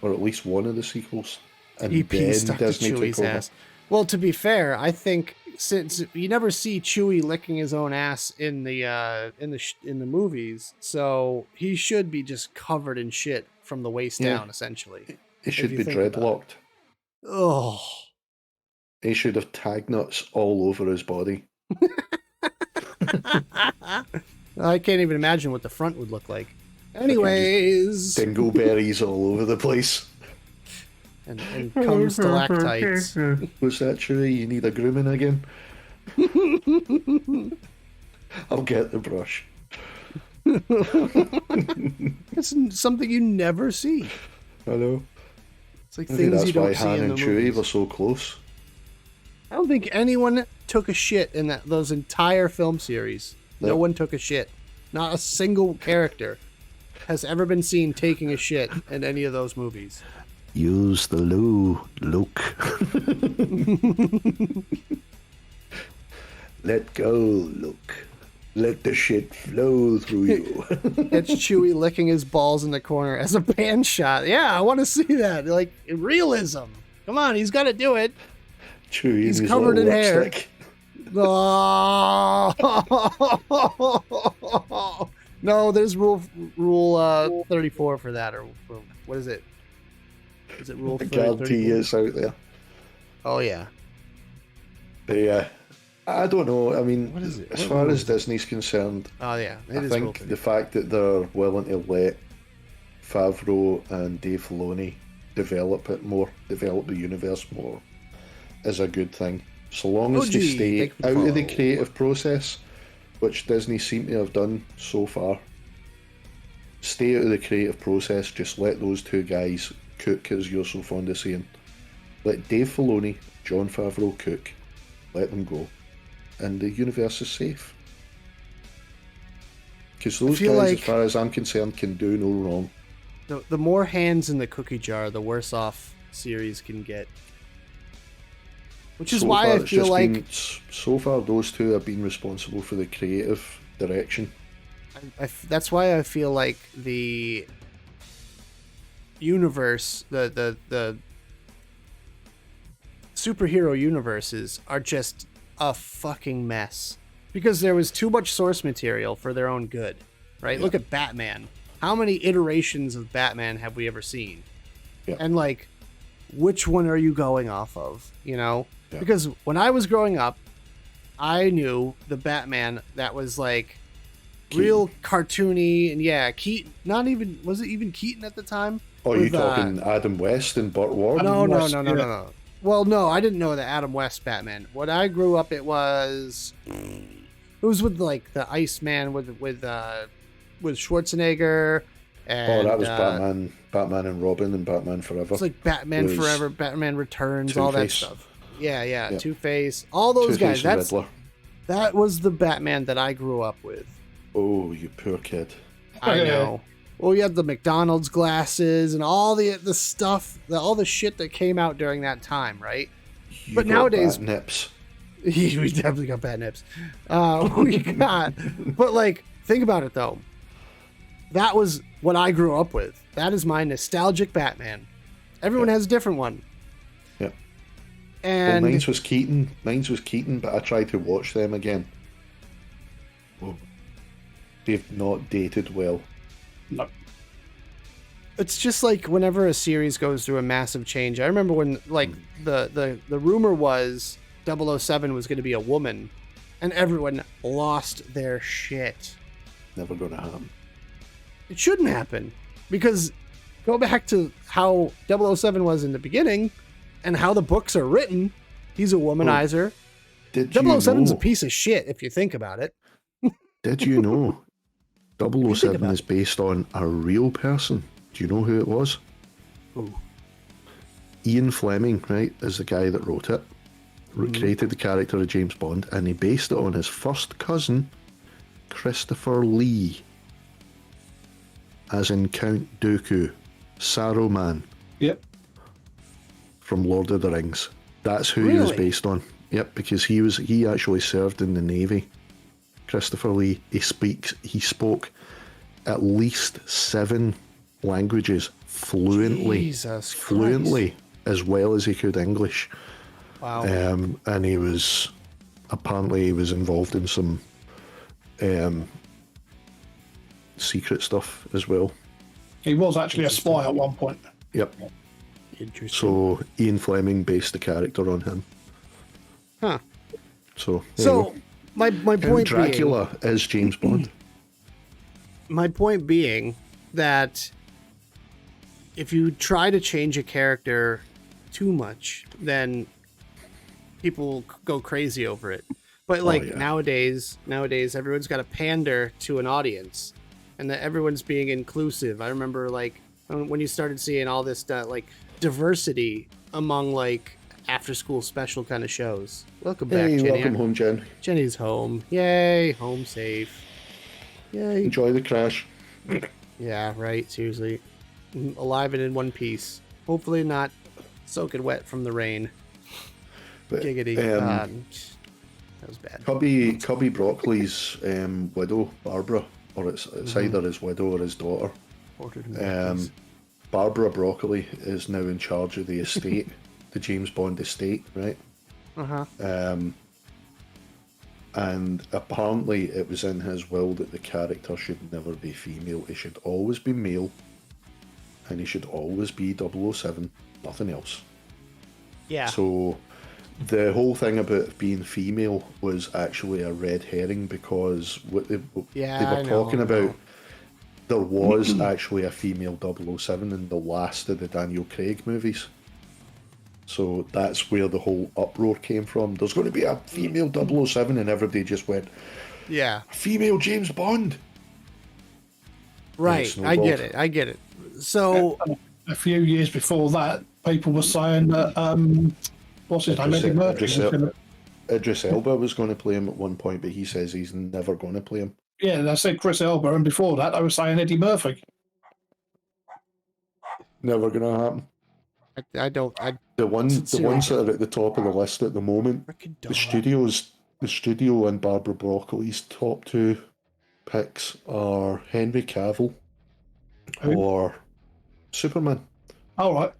or at least one of the sequels. And EP stuck to Chewie's ass. Well, to be fair, I think since you never see Chewie licking his own ass in the movies, so he should be just covered in shit from the waist down, essentially. He should be dreadlocked. Oh. He should have tag nuts all over his body. I can't even imagine what the front would look like. Anyways. Dingleberries all over the place. And cum stalactites. What's that, Chewie? You need a grooming again? I'll get the brush. It's something you never see. I know. It's like I think things you that's why don't see Han in the and Chewie movies. were so close. I don't think anyone took a shit in those entire film series. No Yep. one took a shit. Not a single character has ever been seen taking a shit in any of those movies. Use the loo, Luke. Let go, Luke. Let the shit flow through you. It's Chewie licking his balls in the corner as a pan shot. Yeah, I want to see that. Like, realism. Come on, he's got to do it. Chewie He's in his covered in little hair. lipstick. Oh. No, there's rule 34 for that, or what is it? Is it rule I 30, guarantee 34? it's out there. Oh yeah. But yeah, I don't know. I mean, What is it? as What far rule as is it? Disney's concerned, Oh yeah, it I is rule think 30. the fact that they're willing to let Favreau and Dave Filoni develop the universe more, is a good thing. So long as they stay out of the creative process, which Disney seem to have done so far. Stay out of the creative process, just let those two guys cook, as you're so fond of saying. Let Dave Filoni, Jon Favreau cook. Let them go. And the universe is safe. Because those feel guys, like as far as I'm concerned, can do no wrong. the more hands in the cookie jar, the worse off series can get. Which is So why far, I it's feel just like been, so far those two have been responsible for the creative direction. that's why I feel like the universe, the superhero universes are just a fucking mess because there was too much source material for their own good, right? Yeah. Look at Batman. How many iterations of Batman have we ever seen? Yeah. And like, which one are you going off of? You know, Yeah. because when I was growing up, I knew the Batman that was like real cartoony and Keaton. Not even was it even Keaton at the time? Oh, you talking Adam West and Burt Ward? No. Well, no, I didn't know the Adam West Batman. When I grew up, it was with like the Iceman with Schwarzenegger. And, that was Batman and Robin and Batman Forever. It's like Batman Forever, Batman Returns, all that Two-Face. stuff. Yeah. Two-Face, all those Two-Face guys. and Riddler. That was the Batman that I grew up with. Oh, you poor kid. I know. Well, you had the McDonald's glasses and all the stuff, all the shit that came out during that time, right? You But got nowadays, bat nips. we definitely got bad nips. But like, think about it though. That was what I grew up with. That is my nostalgic Batman. Everyone has a different one. Yeah. And well, Mine's was Keaton, but I tried to watch them again. Oh. They've not dated well. No. It's just like whenever a series goes through a massive change. I remember when like the rumor was 007 was going to be a woman, and everyone lost their shit. Never gonna happen. It shouldn't happen because go back to how 007 was in the beginning and how the books are written. He's a womanizer. Did 007's you a piece of shit if you think about it. Did you know 007 is based on a real person? Do you know who it was? Who? Ian Fleming, right, is the guy that wrote it. Created the character of James Bond, and he based it on his first cousin, Christopher Lee. As in Count Dooku, Saruman. Yep. From Lord of the Rings. That's who he was based on. Yep, because he actually served in the Navy. Christopher Lee, he spoke at least 7 languages fluently. Jesus Christ. Fluently, as well as he could English. Wow. And he was involved in some secret stuff as well. He was actually a spy at one point. Yep. Interesting. So Ian Fleming based the character on him. Huh. So my point Dracula is James Bond. My point being that if you try to change a character too much, then people go crazy over it. But nowadays everyone's got to pander to an audience, and that everyone's being inclusive. I remember like when you started seeing all this like diversity among like after school special kind of shows. Welcome back, Hey, Jenny. welcome home, Jen. Jenny's home. Yay, home safe. Yay. Enjoy the crash. Yeah, right. Seriously, alive and in one piece. Hopefully not soaking wet from the rain. But, Giggity. That was bad. Cubby Broccoli's widow, Barbara, or it's either his widow or his daughter. Barbara Broccoli is now in charge of the estate, the James Bond estate, right? And apparently it was in his will that the character should never be female. He should always be male, and he should always be 007, nothing else. Yeah. So the whole thing about being female was actually a red herring, because what they were talking about, there was actually a female 007 in the last of the Daniel Craig movies. So that's where the whole uproar came from. There's going to be a female 007, and everybody just went, yeah, female James Bond. Right, I get it. So a few years before that, people were saying that what's his name, Eddie Murphy. Idris Elba was going to play him at one point, but he says he's never going to play him. Yeah, they said Chris Elba, and before that, they were saying Eddie Murphy. Never going to happen. The ones that are at the top of the list at the moment, the studio and Barbara Broccoli's top two picks are Henry Cavill or Superman. All right.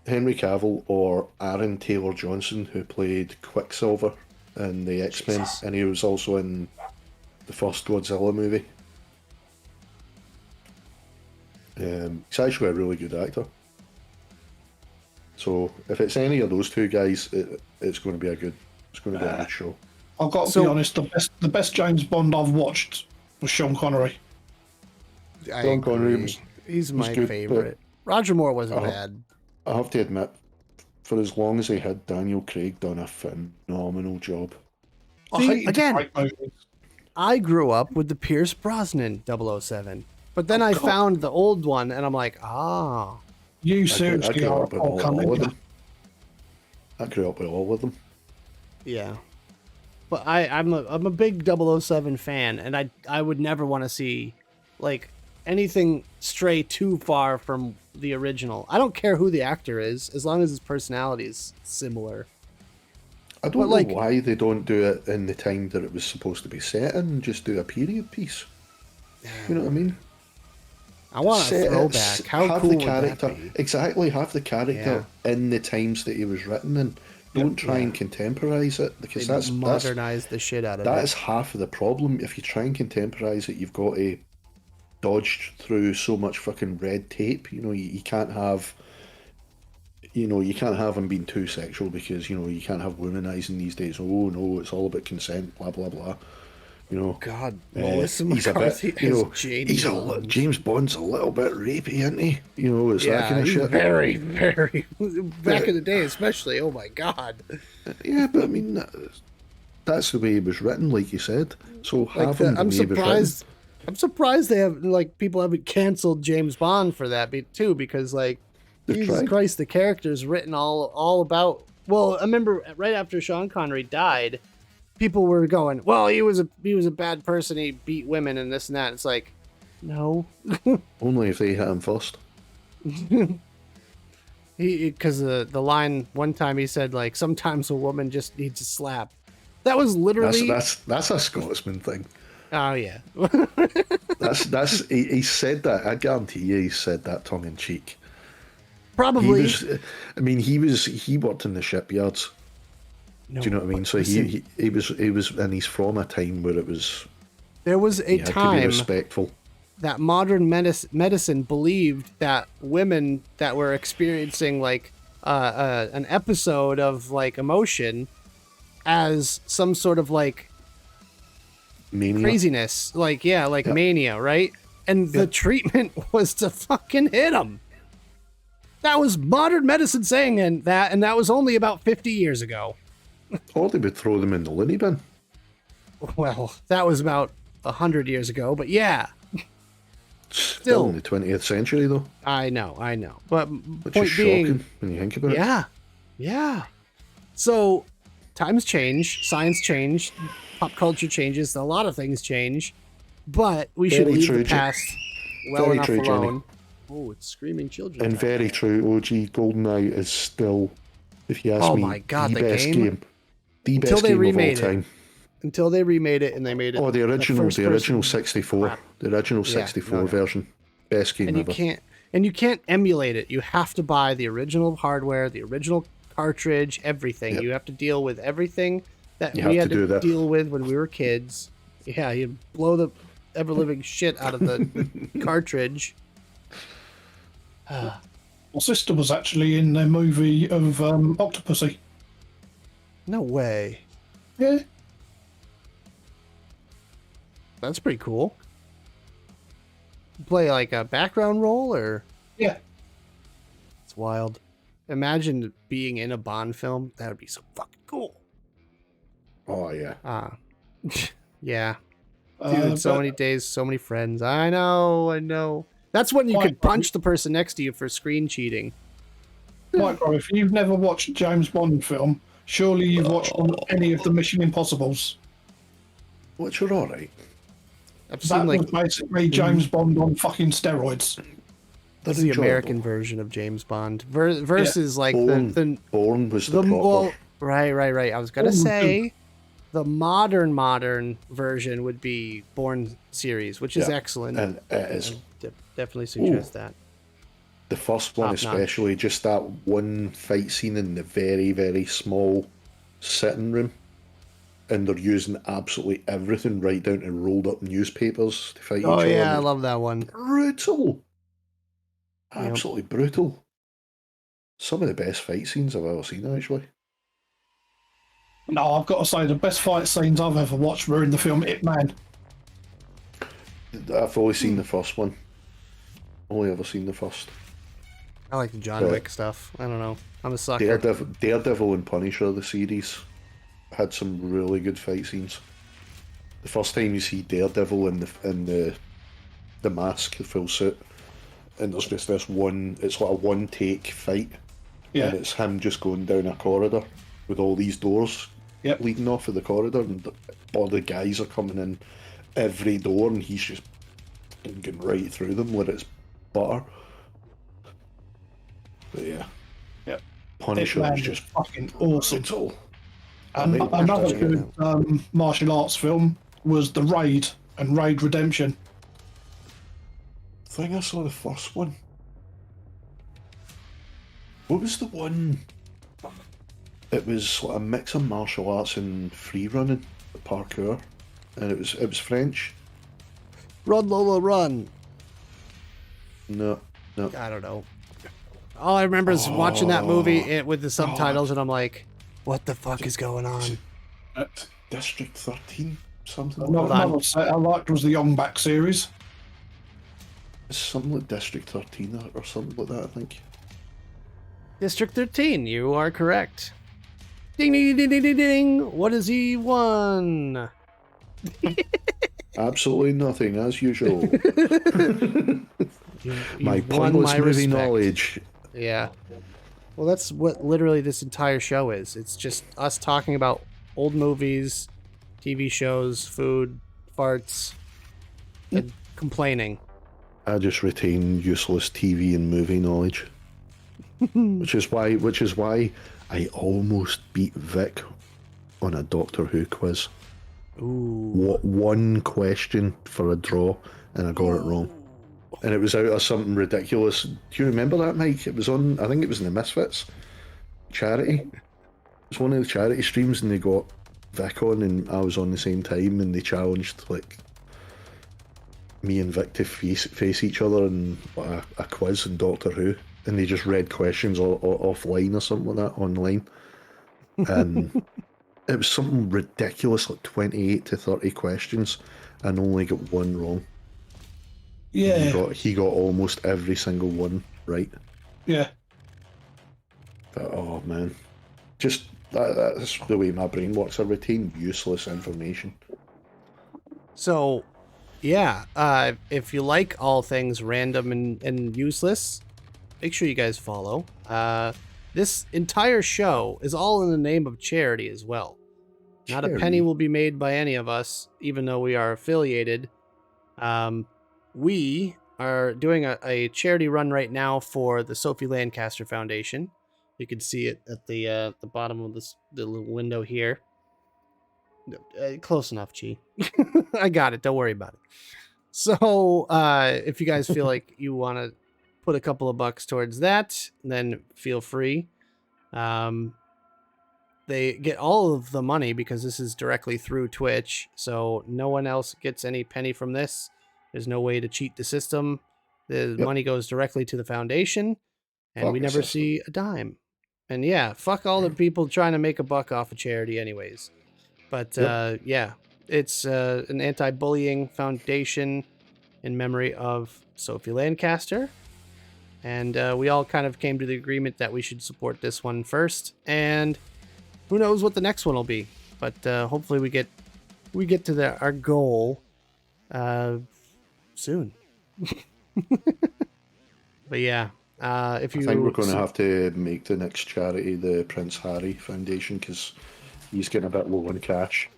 Henry Cavill or Aaron Taylor Johnson, who played Quicksilver in the X-Men, and he was also in the first Godzilla movie. He's actually a really good actor. So if it's any of those two guys, it's going to be a good show. I've got to be honest. The best James Bond I've watched was Sean Connery. Sean Connery he's my good, favorite. Roger Moore wasn't bad. I have to admit, for as long as he had, Daniel Craig done a phenomenal job. See, again, I grew up with the Pierce Brosnan 007, but then I found the old one, and I'm like, ah. You seriously are all of them. I grew up with all of them. Yeah, but I'm a big 007 fan, and I would never want to see like anything stray too far from the original. I don't care who the actor is, as long as his personality is similar. I don't know why they don't do it in the time that it was supposed to be set in, just do a period piece. You know what I mean? I want a throwback. How cool would that be? Exactly, have the character in the times that he was written in. Don't try and contemporize it, because that's modernize the shit out of it. That is half of the problem. If you try and contemporize it, you've got to dodge through so much fucking red tape. You know, you can't have. You can't have him being too sexual, because you can't have womanizing these days. Oh no, it's all about consent. Blah blah blah. God, Melissa McCarthy James Bond's a little bit rapey, isn't he? It's that kind of shit. Very, very. Back in the day, especially. Oh my God. Yeah, but I mean, that's the way he was written, like you said. So have him. I'm surprised. I'm surprised they have people haven't canceled James Bond for that too, because Jesus Christ, the character's written all about. Well, I remember right after Sean Connery died, people were going, well, he was a bad person, he beat women and this and that. It's like, no. Only if they hit him first. Because the line one time he said, sometimes a woman just needs a slap. That was literally... That's a Scotsman thing. Oh, yeah. He said that. I guarantee you he said that tongue in cheek. Probably. He worked in the shipyards. No, do you know what I mean? So he was, and he's from a time where it was. There was a time to be respectful. That modern medicine believed that women that were experiencing an episode of emotion as some sort of mania. Craziness, mania, right? And the treatment was to fucking hit them. That was modern medicine saying that, and that was only about 50 years ago. Or they would throw them in the loony bin. Well, that was about 100 years ago, but yeah. Still in the 20th century, though. I know. But Which point is being, shocking when you think about it. Yeah. So times change, science change, pop culture changes, a lot of things change, but we should leave the past well enough alone. Oh, it's screaming children. And very true, OG GoldenEye is still, if you ask me, my God, the best game. The Until best they game remade of all time. Until they remade it and they made it. Oh, the original 64. The original 64 version. Best game ever. You can't emulate it. You have to buy the original hardware, the original cartridge, everything. You have to deal with everything that we had to deal with when we were kids. Yeah, you blow the ever-living shit out of the cartridge. My sister was actually in a movie of Octopussy. No way. Yeah. That's pretty cool. Play like a background role, or? Yeah. It's wild. Imagine being in a Bond film. That would be so fucking cool. Oh, yeah. Yeah. Dude, so many days, so many friends. I know. That's when you could punch the person next to you for screen cheating. Micro, if you've never watched a James Bond film, surely you've watched any of the Mission Impossibles. Which are alright. That was basically James Bond on fucking steroids. That's the American version of James Bond. Versus like the Bourne was the proper. Right. I was gonna say the modern version would be Bourne series, which is excellent. And it is. Definitely suggest that. The first one, especially, just that one fight scene in the very, very small sitting room. And they're using absolutely everything, right down to rolled up newspapers to fight each other. Oh, yeah, I love that one. Brutal. Absolutely brutal. Some of the best fight scenes I've ever seen, actually. No, I've got to say, the best fight scenes I've ever watched were in the film Ip Man. I've only seen the first one. Only ever seen the first. I like the John Wick stuff. I don't know. I'm a sucker. Daredevil and Punisher, the series, had some really good fight scenes. The first time you see Daredevil in the mask, the full suit, and there's just this one, it's like a one take fight. Yeah. And it's him just going down a corridor with all these doors leading off of the corridor, and all the guys are coming in every door, and he's just going right through them where it's butter. But yeah. Punisher was just fucking awesome. Brutal. And another good martial arts film was The Raid and Raid Redemption. I think I saw the first one. What was the one? It was like a mix of martial arts and free running, parkour, and it was French. Run, Lola, run. No. I don't know. All I remember is watching that movie with the subtitles, and I'm like, what the fuck is going on? District 13? Something Another set I liked was the Young Back series. It's something like District 13 or something like that, I think. District 13, you are correct. Ding, ding, ding, ding, ding, ding. What has he won? Absolutely nothing, as usual. My pointless movie knowledge. Yeah. Well, that's what literally this entire show is. It's just us talking about old movies, TV shows, food, farts, and complaining. I just retain useless TV and movie knowledge. which is why I almost beat Vic on a Doctor Who quiz. Ooh. One question for a draw, and I got it wrong. And it was out of something ridiculous. Do you remember that, Mike? It was on, I think it was in the Misfits charity. It was one of the charity streams, and they got Vic on, and I was on the same time, and they challenged like me and Vic to face each other in a quiz in Doctor Who, and they just read questions offline or something like that online, and it was something ridiculous, like 28 to 30 questions, and only got one wrong. Yeah. He got almost every single one right. Yeah. But oh man, just that's the way my brain works. I retain useless information. So, yeah, if you like all things random and useless, make sure you guys follow. This entire show is all in the name of charity as well. Not a penny will be made by any of us, even though we are affiliated. We are doing a charity run right now for the Sophie Lancaster Foundation. You can see it at the bottom of the little window here. Close enough, Chi. I got it. Don't worry about it. So, if you guys feel like you want to put a couple of bucks towards that, then feel free. They get all of the money because this is directly through Twitch, so no one else gets any penny from this. There's no way to cheat the system. The money goes directly to the foundation, and we never see a dime. And yeah, fuck all the people trying to make a buck off of charity anyways. But yeah, it's an anti-bullying foundation in memory of Sophie Lancaster. And we all kind of came to the agreement that we should support this one first. And who knows what the next one will be. But hopefully we get to our goal soon. But yeah, if you... I think we're going to have to make the next charity the Prince Harry Foundation, because he's getting a bit low on cash.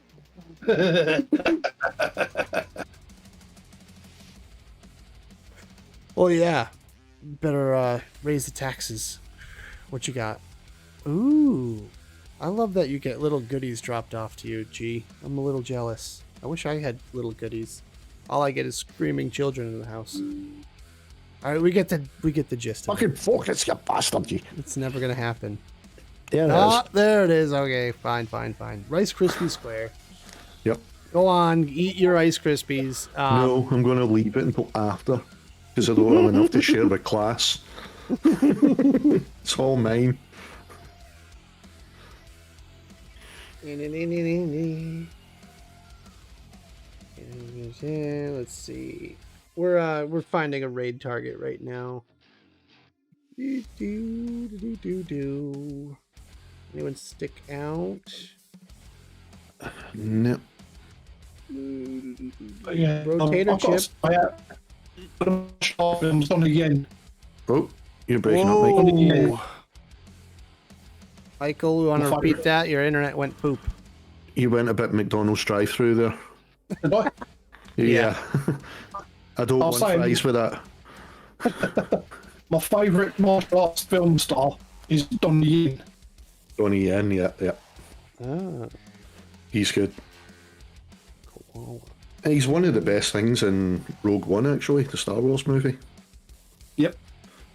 Well, yeah. Better raise the taxes. What you got? Ooh. I love that you get little goodies dropped off to you, G. I'm a little jealous. I wish I had little goodies. All I get is screaming children in the house. All right, we get the gist of it. Fucking focus, you bastard, G. It's never gonna happen. There it is. There it is. Okay, fine. Rice Krispie Square. Yep. Go on, eat your Rice Krispies. No, I'm going to leave it until after, because I don't have enough to share with class. It's all mine. Let's see. We're finding a raid target right now. Anyone stick out? No. Yeah, Rotator chip. On again. Oh, you're breaking up, Michael. Michael, you want to repeat that? Your internet went poop. You went a bit McDonald's drive-through there. Did I? Yeah. I don't want fries with that. My favourite martial arts film star is Donnie Yen. Donnie Yen, yeah. Ah. He's good. Cool. And he's one of the best things in Rogue One, actually, the Star Wars movie. Yep.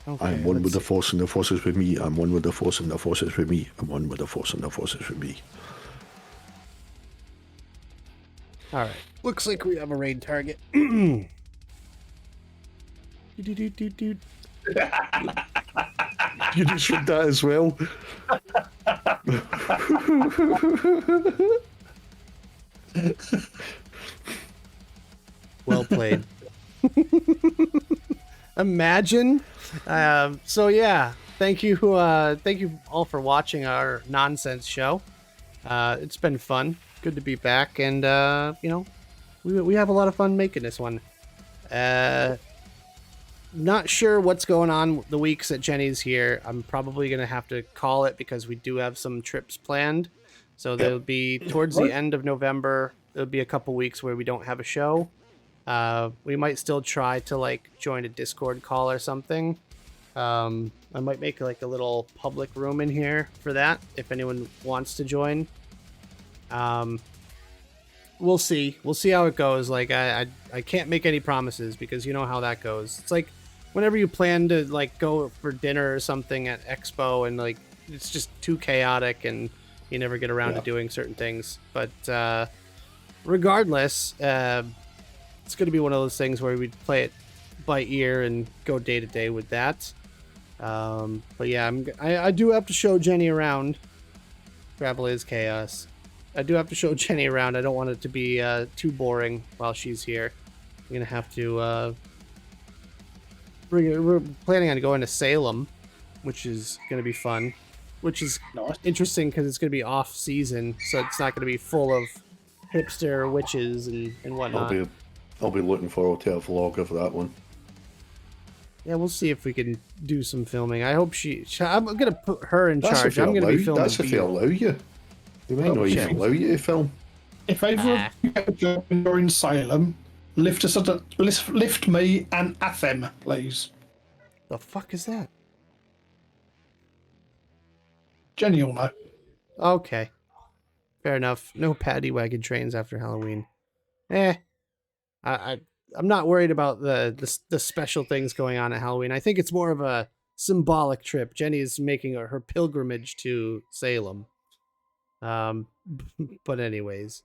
Okay, I'm one with the Force and the Force is with me. I'm one with the Force and the Force is with me. I'm one with the Force and the Force is with me. All right. Looks like we have a raid target. You just read that as well. Well played. Imagine. So yeah, thank you all for watching our nonsense show. It's been fun. Good to be back, and we have a lot of fun making this one. Not sure what's going on the weeks that Jenny's here. I'm probably gonna have to call it because we do have some trips planned. So there'll be towards the end of November. There'll be a couple weeks where we don't have a show. We might still try to join a Discord call or something. I might make a little public room in here for that if anyone wants to join. We'll see. We'll see how it goes. I can't make any promises because you know how that goes. It's like whenever you plan to go for dinner or something at Expo and it's just too chaotic and you never get around to doing certain things. But regardless, it's going to be one of those things where we play it by ear and go day to day with that. But yeah, I do have to show Jenny around. Travel is chaos. I do have to show Jenny around. I don't want it to be too boring while she's here. I'm gonna have to we're planning on going to Salem, which is gonna be fun, which is interesting because it's gonna be off season, so it's not gonna be full of hipster witches and whatnot. I'll be looking forward to a vlog of that one. Yeah, we'll see if we can do some filming. I hope I'm gonna put her in That's charge. if they I'm gonna be allow- filming. That's if they allow you. They might not even allow you to film. If ever you get a job and you're in Salem, lift me and Athem, please. The fuck is that? Jenny will know. Okay. Fair enough. No paddy wagon trains after Halloween. I'm not worried about the special things going on at Halloween. I think it's more of a symbolic trip. Jenny is making her pilgrimage to Salem. But anyways,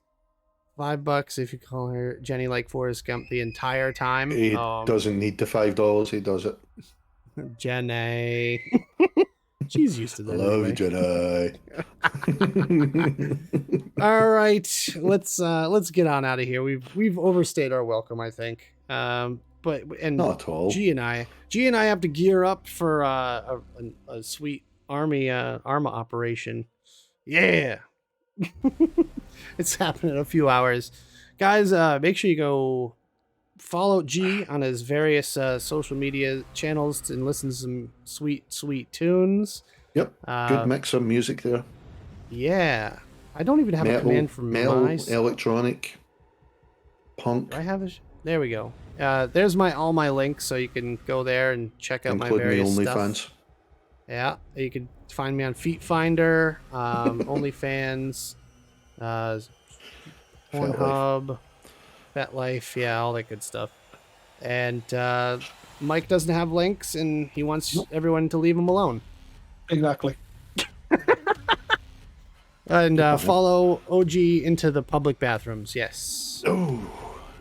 $5 if you call her Jenny like Forrest Gump the entire time. He doesn't need the $5. He does it. Jenny. She's used to that. Love anyway. Jedi. All right, let's get on out of here. We've overstayed our welcome, I think. But not at all. G and I have to gear up for a sweet Arma operation. Yeah, it's happening in a few hours, guys. Make sure you go follow G on his various social media channels and listen to some sweet tunes. Yep, good mix of music there. Yeah, I don't even have a command for metal, my electronic, punk. Do I have a? There we go. There's all my links, so you can go there and check out my various Including stuff. OnlyFans. Yeah, you can find me on Feet Finder, OnlyFans, Pornhub, FetLife, yeah, all that good stuff. And Mike doesn't have links, and he wants everyone to leave him alone. Exactly. And follow OG into the public bathrooms. Yes. Oh.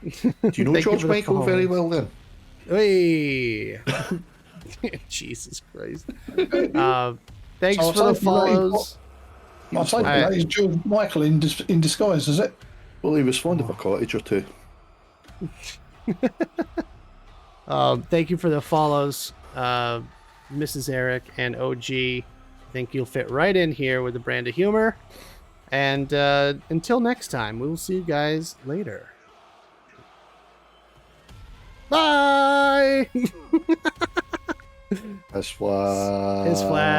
Do you know George Michael very well then? Hey. Jesus Christ. Thanks for the follows. I say that is George Michael in disguise, is it? Well, he was fond of a cottage or two. Thank you for the follows, Mrs. Eric and OG. I think you'll fit right in here with the brand of humor. And until next time, we will see you guys later. Bye! As flat. As flat.